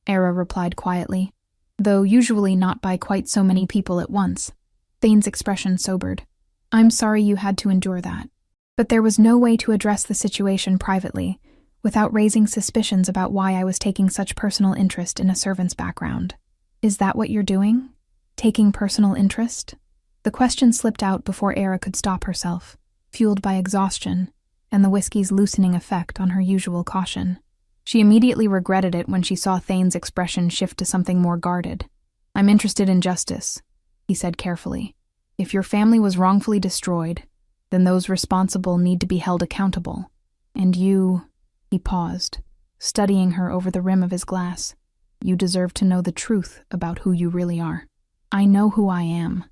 Ira replied quietly, though usually not by quite so many people at once. Thane's expression sobered. "I'm sorry you had to endure that. But there was no way to address the situation privately, without raising suspicions about why I was taking such personal interest in a servant's background." "Is that what you're doing? Taking personal interest?" The question slipped out before Ira could stop herself, fueled by exhaustion and the whiskey's loosening effect on her usual caution. She immediately regretted it when she saw Thane's expression shift to something more guarded. "I'm interested in justice," he said carefully. "If your family was wrongfully destroyed, then those responsible need to be held accountable. And you—" He paused, studying her over the rim of his glass. "You deserve to know the truth about who you really are." "I know who I am,"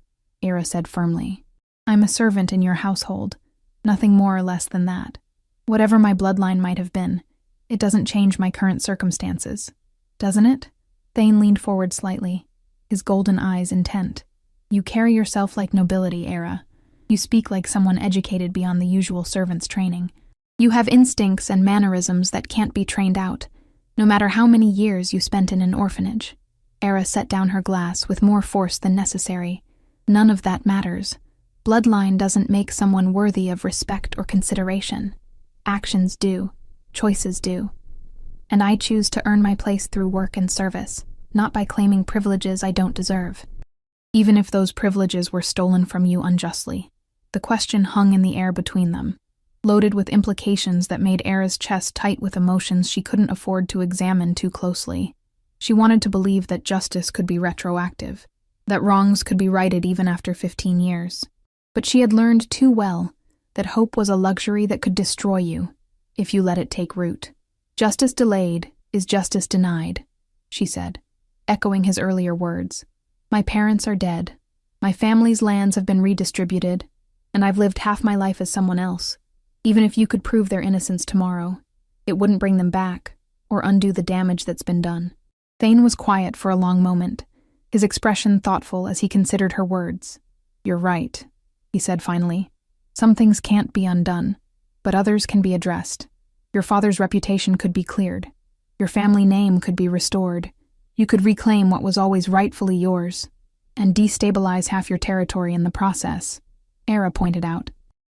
Ira said firmly. "I'm a servant in your household, nothing more or less than that. Whatever my bloodline might have been, it doesn't change my current circumstances. Doesn't it?" Thane leaned forward slightly, his golden eyes intent. "You carry yourself like nobility, Ira, You speak like someone educated beyond the usual servant's training. You have instincts and mannerisms that can't be trained out, no matter how many years you spent in an orphanage. Era set down her glass with more force than necessary. None of that matters. Bloodline doesn't make someone worthy of respect or consideration. Actions do. Choices do. And I choose to earn my place through work and service, not by claiming privileges I don't deserve. Even if those privileges were stolen from you unjustly. The question hung in the air between them, loaded with implications that made Era's chest tight with emotions she couldn't afford to examine too closely. She wanted to believe that justice could be retroactive, that wrongs could be righted even after 15 years. But she had learned too well that hope was a luxury that could destroy you if you let it take root. Justice delayed is justice denied, she said, echoing his earlier words. My parents are dead. My family's lands have been redistributed, and I've lived half my life as someone else. Even if you could prove their innocence tomorrow, it wouldn't bring them back or undo the damage that's been done. Thane was quiet for a long moment, his expression thoughtful as he considered her words. You're right, he said finally. Some things can't be undone, but others can be addressed. Your father's reputation could be cleared. Your family name could be restored. You could reclaim what was always rightfully yours, and destabilize half your territory in the process, Era pointed out.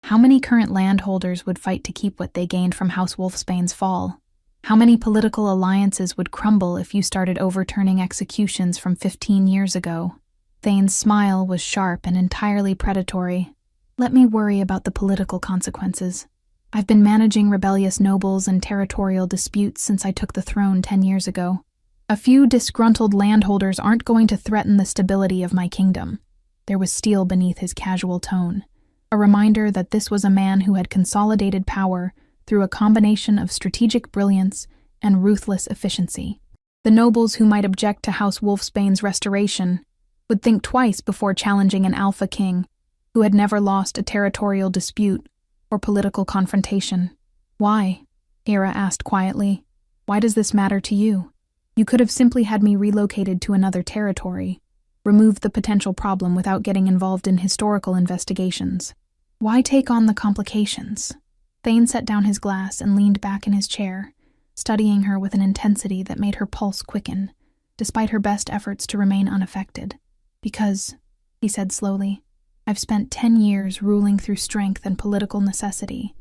How many current landholders would fight to keep what they gained from House Wolfsbane's fall? How many political alliances would crumble if you started overturning executions from 15 years ago? Thane's smile was sharp and entirely predatory. Let me worry about the political consequences. I've been managing rebellious nobles and territorial disputes since I took the throne 10 years ago. A few disgruntled landholders aren't going to threaten the stability of my kingdom. There was steel beneath his casual tone, a reminder that this was a man who had consolidated power through a combination of strategic brilliance and ruthless efficiency. The nobles who might object to House Wolfsbane's restoration would think twice before challenging an alpha king who had never lost a territorial dispute or political confrontation. Why? Era asked quietly. Why does this matter to you? You could have simply had me relocated to another territory, removed the potential problem without getting involved in historical investigations. Why take on the complications? Thane set down his glass and leaned back in his chair, studying her with an intensity that made her pulse quicken, despite her best efforts to remain unaffected. Because, he said slowly, I've spent 10 years ruling through strength and political necessity.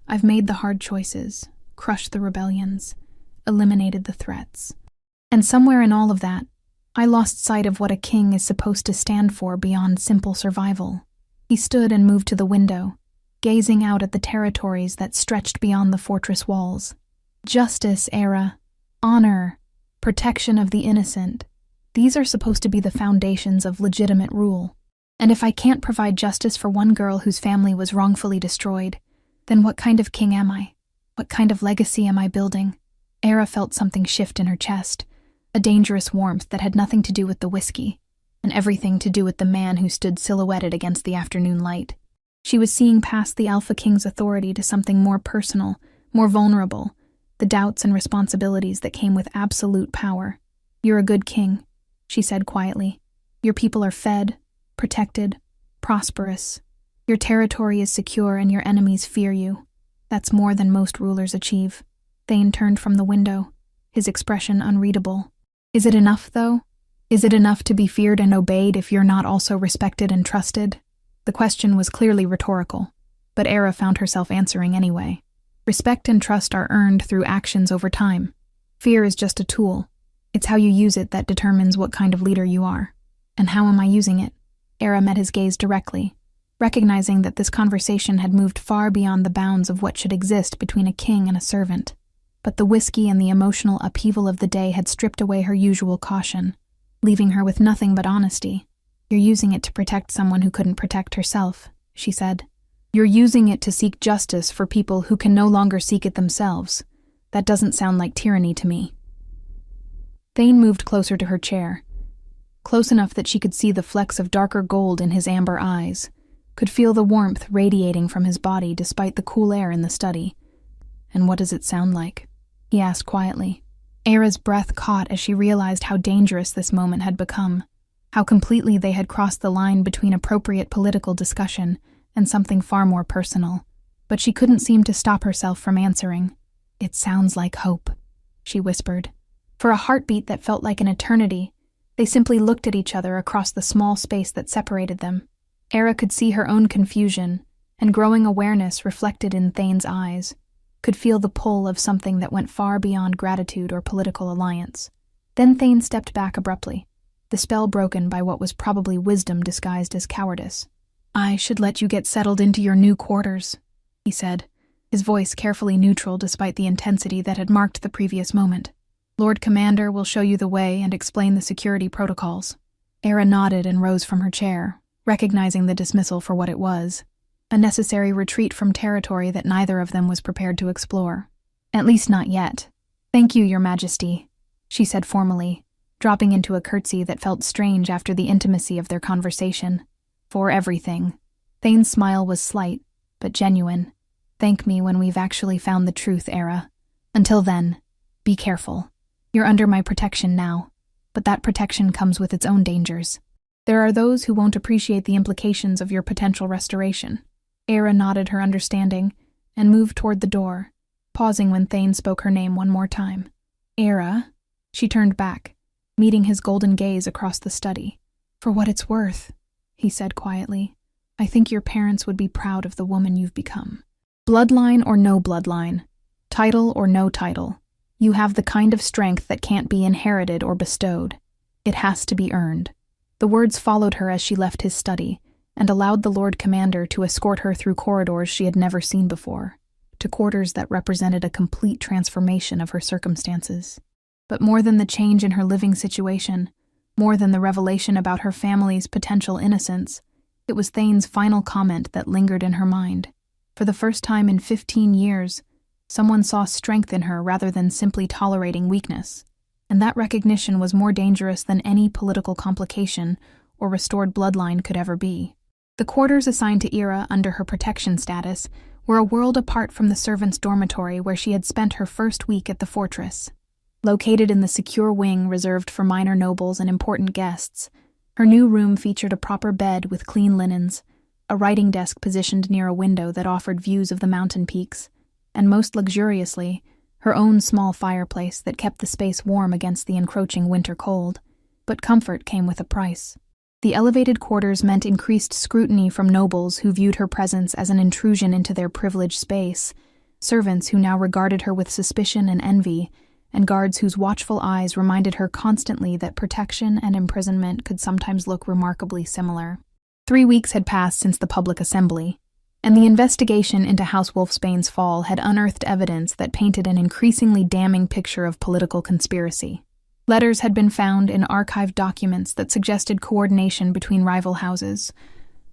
I've made the hard choices, crushed the rebellions, eliminated the threats. And somewhere in all of that, I lost sight of what a king is supposed to stand for beyond simple survival. He stood and moved to the window, gazing out at the territories that stretched beyond the fortress walls. Justice, Era. Honor. Protection of the innocent. These are supposed to be the foundations of legitimate rule. And if I can't provide justice for one girl whose family was wrongfully destroyed, then what kind of king am I? What kind of legacy am I building? Era felt something shift in her chest, a dangerous warmth that had nothing to do with the whiskey, and everything to do with the man who stood silhouetted against the afternoon light. She was seeing past the Alpha King's authority to something more personal, more vulnerable, the doubts and responsibilities that came with absolute power. You're a good king, she said quietly. Your people are fed, protected, prosperous. Your territory is secure and your enemies fear you. That's more than most rulers achieve. Thane turned from the window, his expression unreadable. Is it enough, though? Is it enough to be feared and obeyed if you're not also respected and trusted? The question was clearly rhetorical, but Era found herself answering anyway. Respect and trust are earned through actions over time. Fear is just a tool. It's how you use it that determines what kind of leader you are. And how am I using it? Era met his gaze directly, recognizing that this conversation had moved far beyond the bounds of what should exist between a king and a servant. But the whiskey and the emotional upheaval of the day had stripped away her usual caution, leaving her with nothing but honesty. You're using it to protect someone who couldn't protect herself, she said. You're using it to seek justice for people who can no longer seek it themselves. That doesn't sound like tyranny to me. Thane moved closer to her chair, close enough that she could see the flecks of darker gold in his amber eyes, could feel the warmth radiating from his body despite the cool air in the study. And what does it sound like? He asked quietly. Era's breath caught as she realized how dangerous this moment had become. how completely they had crossed the line between appropriate political discussion and something far more personal. But she couldn't seem to stop herself from answering. "It sounds like hope," she whispered. For a heartbeat that felt like an eternity, they simply looked at each other across the small space that separated them. Era could see her own confusion and growing awareness reflected in Thane's eyes, could feel the pull of something that went far beyond gratitude or political alliance. Then Thane stepped back abruptly, the spell broken by what was probably wisdom disguised as cowardice. "I should let you get settled into your new quarters," he said, his voice carefully neutral despite the intensity that had marked the previous moment. "Lord Commander will show you the way and explain the security protocols." Era nodded and rose from her chair, recognizing the dismissal for what it was, a necessary retreat from territory that neither of them was prepared to explore. "At least not yet. Thank you, Your Majesty," she said formally, dropping into a curtsy that felt strange after the intimacy of their conversation. "For everything." Thane's smile was slight, but genuine. "Thank me when we've actually found the truth, Era. Until then, be careful. You're under my protection now, but that protection comes with its own dangers. There are those who won't appreciate the implications of your potential restoration." Era nodded her understanding and moved toward the door, pausing when Thane spoke her name one more time. "Era?" She turned back, meeting his golden gaze across the study. "For what it's worth," he said quietly, "I think your parents would be proud of the woman you've become. Bloodline or no bloodline, title or no title, you have the kind of strength that can't be inherited or bestowed. It has to be earned." The words followed her as she left his study, and allowed the Lord Commander to escort her through corridors she had never seen before, to quarters that represented a complete transformation of her circumstances. But more than the change in her living situation, more than the revelation about her family's potential innocence, it was Thane's final comment that lingered in her mind. For the first time in 15 years, someone saw strength in her rather than simply tolerating weakness, and that recognition was more dangerous than any political complication or restored bloodline could ever be. The quarters assigned to Era under her protection status were a world apart from the servants' dormitory where she had spent her first week at the fortress. Located in the secure wing reserved for minor nobles and important guests, her new room featured a proper bed with clean linens, a writing desk positioned near a window that offered views of the mountain peaks, and most luxuriously, her own small fireplace that kept the space warm against the encroaching winter cold. But comfort came with a price. The elevated quarters meant increased scrutiny from nobles who viewed her presence as an intrusion into their privileged space, servants who now regarded her with suspicion and envy, and guards whose watchful eyes reminded her constantly that protection and imprisonment could sometimes look remarkably similar. 3 weeks had passed since the public assembly, and the investigation into House Wolfsbane's fall had unearthed evidence that painted an increasingly damning picture of political conspiracy. Letters had been found in archived documents that suggested coordination between rival houses,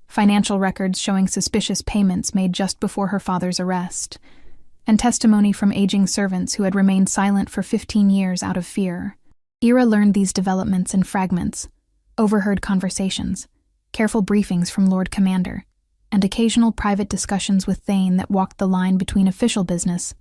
financial records showing suspicious payments made just before her father's arrest, and testimony from aging servants who had remained silent for 15 years out of fear. Era learned these developments in fragments, overheard conversations, careful briefings from Lord Commander, and occasional private discussions with Thane that walked the line between official business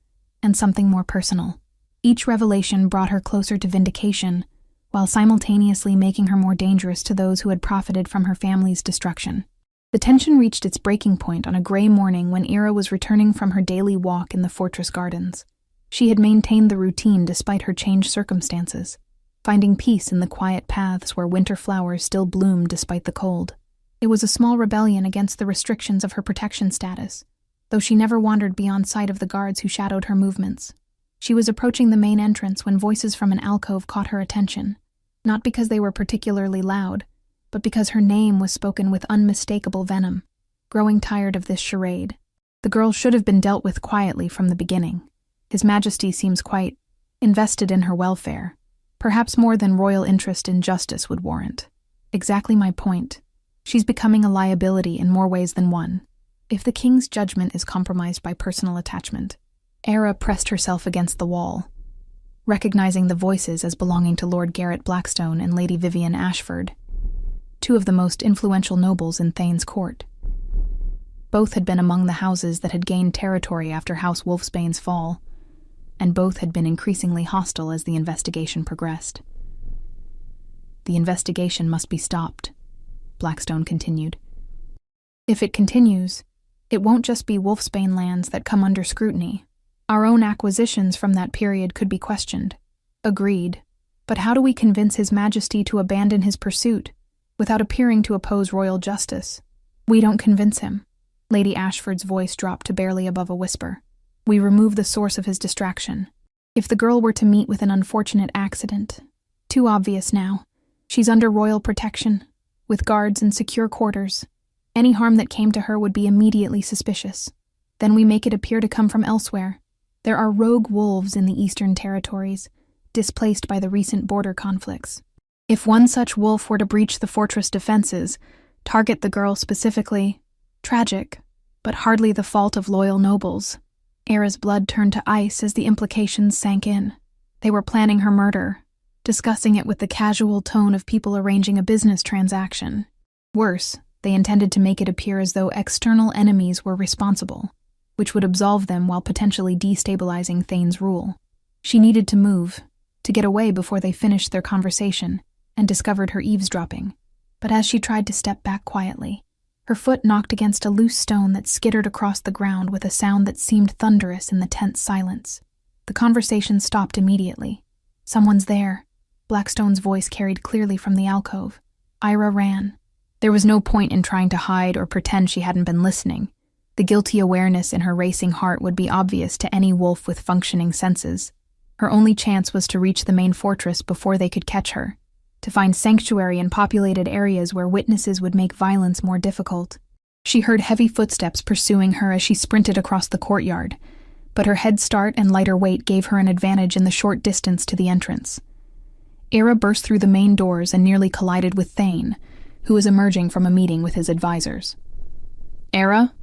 and something more personal. Each revelation brought her closer to vindication, while simultaneously making her more dangerous to those who had profited from her family's destruction. The tension reached its breaking point on a gray morning when Era was returning from her daily walk in the fortress gardens. She had maintained the routine despite her changed circumstances, finding peace in the quiet paths where winter flowers still bloomed despite the cold. It was a small rebellion against the restrictions of her protection status, though she never wandered beyond sight of the guards who shadowed her movements. She was approaching the main entrance when voices from an alcove caught her attention, not because they were particularly loud, but because her name was spoken with unmistakable venom. Growing tired of this charade, the girl should have been dealt with quietly from the beginning. His Majesty seems quite invested in her welfare, perhaps more than royal interest in justice would warrant. Exactly my point. She's becoming a liability in more ways than one. If the king's judgment is compromised by personal attachment. Era pressed herself against the wall, recognizing the voices as belonging to Lord Garrett Blackstone and Lady Vivian Ashford, two of the most influential nobles in Thane's court. Both had been among the houses that had gained territory after House Wolfsbane's fall, and both had been increasingly hostile as the investigation progressed. The investigation must be stopped, Blackstone continued. If it continues, it won't just be Wolfsbane lands that come under scrutiny. Our own acquisitions from that period could be questioned. Agreed. But how do we convince His Majesty to abandon his pursuit without appearing to oppose royal justice? We don't convince him. Lady Ashford's voice dropped to barely above a whisper. We remove the source of his distraction. If the girl were to meet with an unfortunate accident, too obvious now. She's under royal protection, with guards and secure quarters. Any harm that came to her would be immediately suspicious. Then we make it appear to come from elsewhere. There are rogue wolves in the Eastern Territories, displaced by the recent border conflicts. If one such wolf were to breach the fortress defenses, target the girl specifically, tragic, but hardly the fault of loyal nobles. Era's blood turned to ice as the implications sank in. They were planning her murder, discussing it with the casual tone of people arranging a business transaction. Worse, they intended to make it appear as though external enemies were responsible, which would absolve them while potentially destabilizing Thane's rule. She needed to move, to get away before they finished their conversation and discovered her eavesdropping. But as she tried to step back quietly, her foot knocked against a loose stone that skittered across the ground with a sound that seemed thunderous in the tense silence. The conversation stopped immediately. Someone's there. Blackstone's voice carried clearly from the alcove. Ira ran. There was no point in trying to hide or pretend she hadn't been listening. The guilty awareness in her racing heart would be obvious to any wolf with functioning senses. Her only chance was to reach the main fortress before they could catch her, to find sanctuary in populated areas where witnesses would make violence more difficult. She heard heavy footsteps pursuing her as she sprinted across the courtyard, but her head start and lighter weight gave her an advantage in the short distance to the entrance. Era burst through the main doors and nearly collided with Thane, who was emerging from a meeting with his advisors. Era?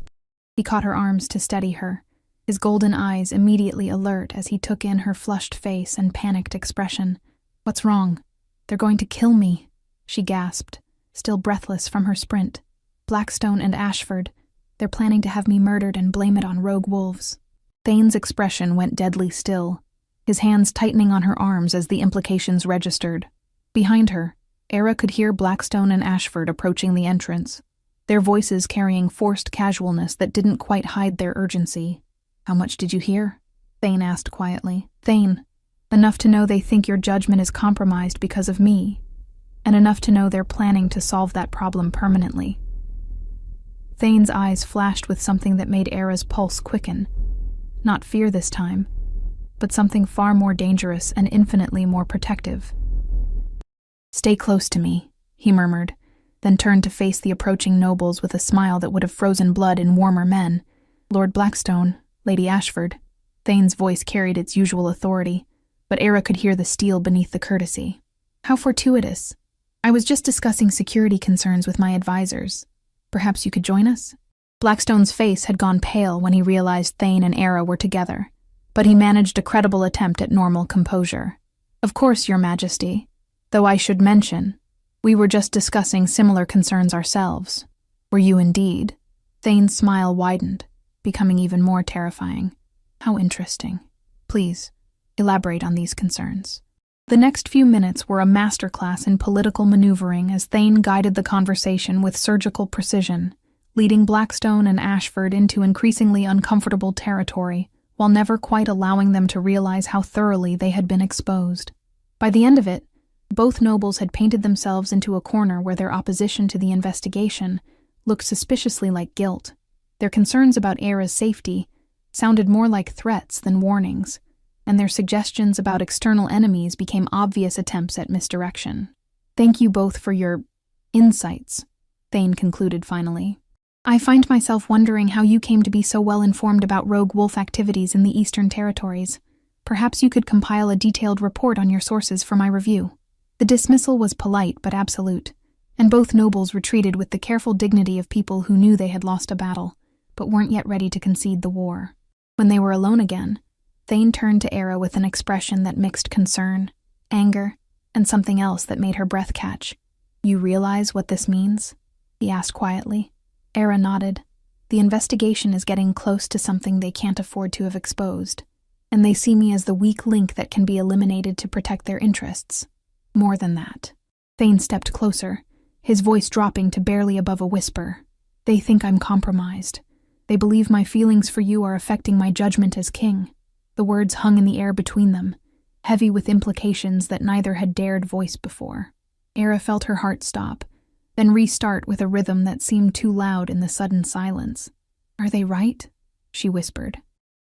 He caught her arms to steady her, his golden eyes immediately alert as he took in her flushed face and panicked expression. What's wrong? They're going to kill me, she gasped, still breathless from her sprint. Blackstone and Ashford. They're planning to have me murdered and blame it on rogue wolves. Thane's expression went deadly still, his hands tightening on her arms as the implications registered. Behind her, Era could hear Blackstone and Ashford approaching the entrance, their voices carrying forced casualness that didn't quite hide their urgency. How much did you hear? Thane asked quietly. Thane, enough to know they think your judgment is compromised because of me, and enough to know they're planning to solve that problem permanently. Thane's eyes flashed with something that made Era's pulse quicken. Not fear this time, but something far more dangerous and infinitely more protective. Stay close to me, he murmured, then turned to face the approaching nobles with a smile that would have frozen blood in warmer men. Lord Blackstone, Lady Ashford. Thane's voice carried its usual authority, but Era could hear the steel beneath the courtesy. How fortuitous. I was just discussing security concerns with my advisors. Perhaps you could join us? Blackstone's face had gone pale when he realized Thane and Era were together, but he managed a credible attempt at normal composure. Of course, Your Majesty. Though I should mention, we were just discussing similar concerns ourselves. Were you indeed? Thane's smile widened, becoming even more terrifying. How interesting. Please, elaborate on these concerns. The next few minutes were a masterclass in political maneuvering as Thane guided the conversation with surgical precision, leading Blackstone and Ashford into increasingly uncomfortable territory, while never quite allowing them to realize how thoroughly they had been exposed. By the end of it, both nobles had painted themselves into a corner where their opposition to the investigation looked suspiciously like guilt. Their concerns about Era's safety sounded more like threats than warnings, and their suggestions about external enemies became obvious attempts at misdirection. Thank you both for your insights, Thane concluded finally. I find myself wondering how you came to be so well informed about rogue wolf activities in the Eastern Territories. Perhaps you could compile a detailed report on your sources for my review. The dismissal was polite but absolute, and both nobles retreated with the careful dignity of people who knew they had lost a battle, but weren't yet ready to concede the war. When they were alone again, Thane turned to Era with an expression that mixed concern, anger, and something else that made her breath catch. You realize what this means? He asked quietly. Era nodded. The investigation is getting close to something they can't afford to have exposed, and they see me as the weak link that can be eliminated to protect their interests. More than that. Thane stepped closer, his voice dropping to barely above a whisper. They think I'm compromised. They believe my feelings for you are affecting my judgment as king. The words hung in the air between them, heavy with implications that neither had dared voice before. Era felt her heart stop, then restart with a rhythm that seemed too loud in the sudden silence. Are they right? She whispered.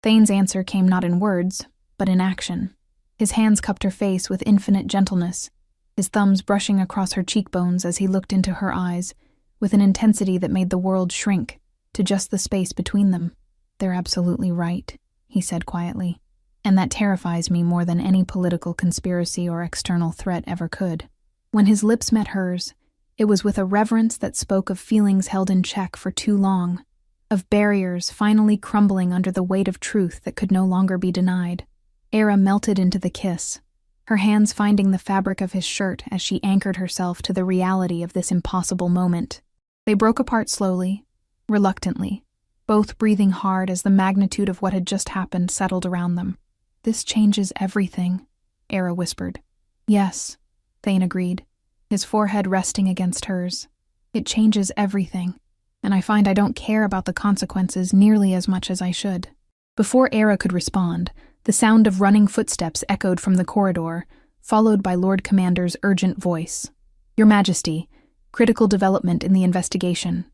Thane's answer came not in words, but in action. His hands cupped her face with infinite gentleness, his thumbs brushing across her cheekbones as he looked into her eyes, with an intensity that made the world shrink to just the space between them. They're absolutely right, he said quietly, and that terrifies me more than any political conspiracy or external threat ever could. When his lips met hers, it was with a reverence that spoke of feelings held in check for too long, of barriers finally crumbling under the weight of truth that could no longer be denied. Era melted into the kiss, her hands finding the fabric of his shirt as she anchored herself to the reality of this impossible moment. They broke apart slowly, reluctantly, both breathing hard as the magnitude of what had just happened settled around them. This changes everything, Era whispered. Yes, Thane agreed, his forehead resting against hers. It changes everything, and I find I don't care about the consequences nearly as much as I should. Before Era could respond, the sound of running footsteps echoed from the corridor, followed by Lord Commander's urgent voice. Your Majesty, critical development in the investigation.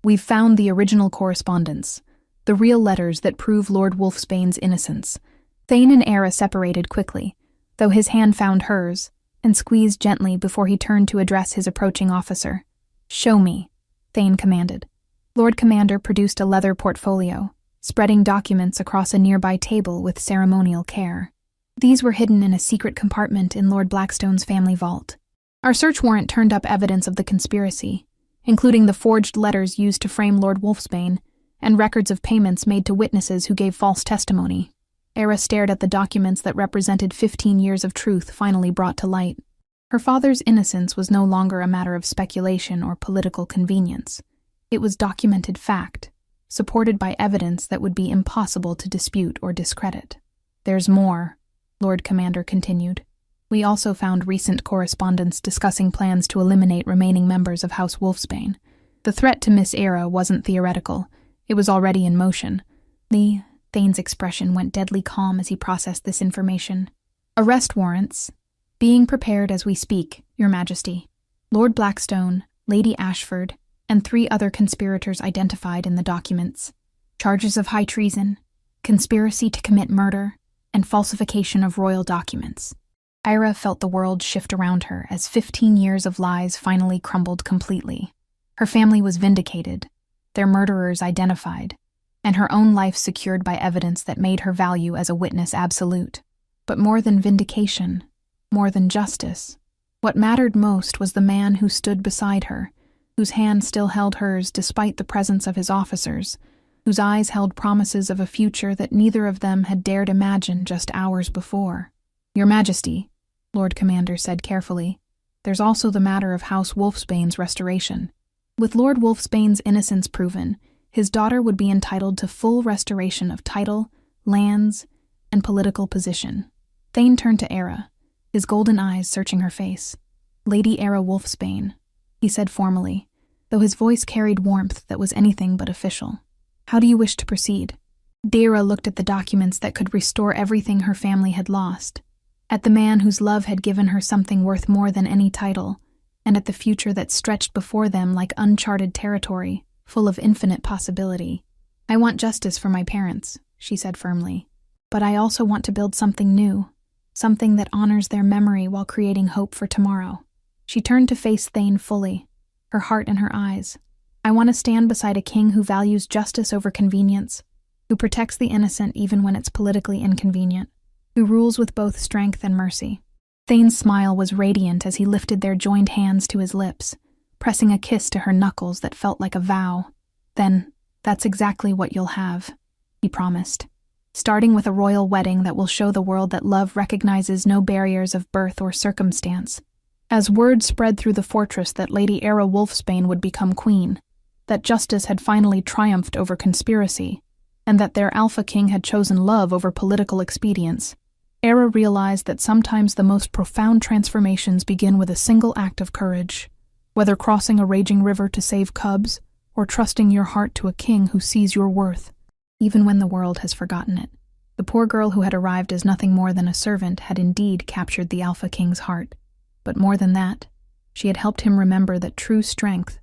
We've found the original correspondence, the real letters that prove Lord Wolfsbane's innocence. Thane and Era separated quickly, though his hand found hers, and squeezed gently before he turned to address his approaching officer. Show me, Thane commanded. Lord Commander produced a leather portfolio, spreading documents across a nearby table with ceremonial care. These were hidden in a secret compartment in Lord Blackstone's family vault. Our search warrant turned up evidence of the conspiracy, including the forged letters used to frame Lord Wolfsbane and records of payments made to witnesses who gave false testimony. Era stared at the documents that represented 15 years of truth finally brought to light. Her father's innocence was no longer a matter of speculation or political convenience. It was documented fact, supported by evidence that would be impossible to dispute or discredit. There's more, Lord Commander continued. We also found recent correspondence discussing plans to eliminate remaining members of House Wolfsbane. The threat to Miss Era wasn't theoretical. It was already in motion. Thane's expression went deadly calm as he processed this information. Arrest warrants, being prepared as we speak, Your Majesty. Lord Blackstone, Lady Ashford, and 3 other conspirators identified in the documents. Charges of high treason, conspiracy to commit murder, and falsification of royal documents. Ira felt the world shift around her as 15 years of lies finally crumbled completely. Her family was vindicated, their murderers identified, and her own life secured by evidence that made her value as a witness absolute. But more than vindication, more than justice, what mattered most was the man who stood beside her, whose hand still held hers despite the presence of his officers, whose eyes held promises of a future that neither of them had dared imagine just hours before. Your Majesty, Lord Commander said carefully, there's also the matter of House Wolfsbane's restoration. With Lord Wolfsbane's innocence proven, his daughter would be entitled to full restoration of title, lands, and political position. Thane turned to Era, his golden eyes searching her face. Lady Era Wolfsbane, he said formally, though his voice carried warmth that was anything but official. How do you wish to proceed? Era looked at the documents that could restore everything her family had lost, at the man whose love had given her something worth more than any title, and at the future that stretched before them like uncharted territory, full of infinite possibility. I want justice for my parents, she said firmly, but I also want to build something new, something that honors their memory while creating hope for tomorrow. She turned to face Thane fully, her heart in her eyes. I want to stand beside a king who values justice over convenience, who protects the innocent even when it's politically inconvenient, who rules with both strength and mercy. Thane's smile was radiant as he lifted their joined hands to his lips, pressing a kiss to her knuckles that felt like a vow. Then, that's exactly what you'll have, he promised, starting with a royal wedding that will show the world that love recognizes no barriers of birth or circumstance. As word spread through the fortress that Lady Era Wolfsbane would become queen, that justice had finally triumphed over conspiracy, and that their alpha king had chosen love over political expedience, Era realized that sometimes the most profound transformations begin with a single act of courage, whether crossing a raging river to save cubs or trusting your heart to a king who sees your worth, even when the world has forgotten it. The poor girl who had arrived as nothing more than a servant had indeed captured the Alpha King's heart. But more than that, she had helped him remember that true strength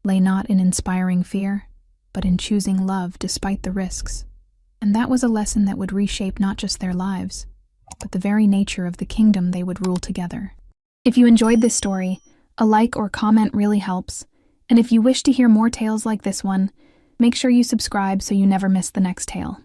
lay not in inspiring fear, but in choosing love despite the risks. And that was a lesson that would reshape not just their lives, but the very nature of the kingdom they would rule together. If you enjoyed this story, a like or comment really helps. And if you wish to hear more tales like this one, make sure you subscribe so you never miss the next tale.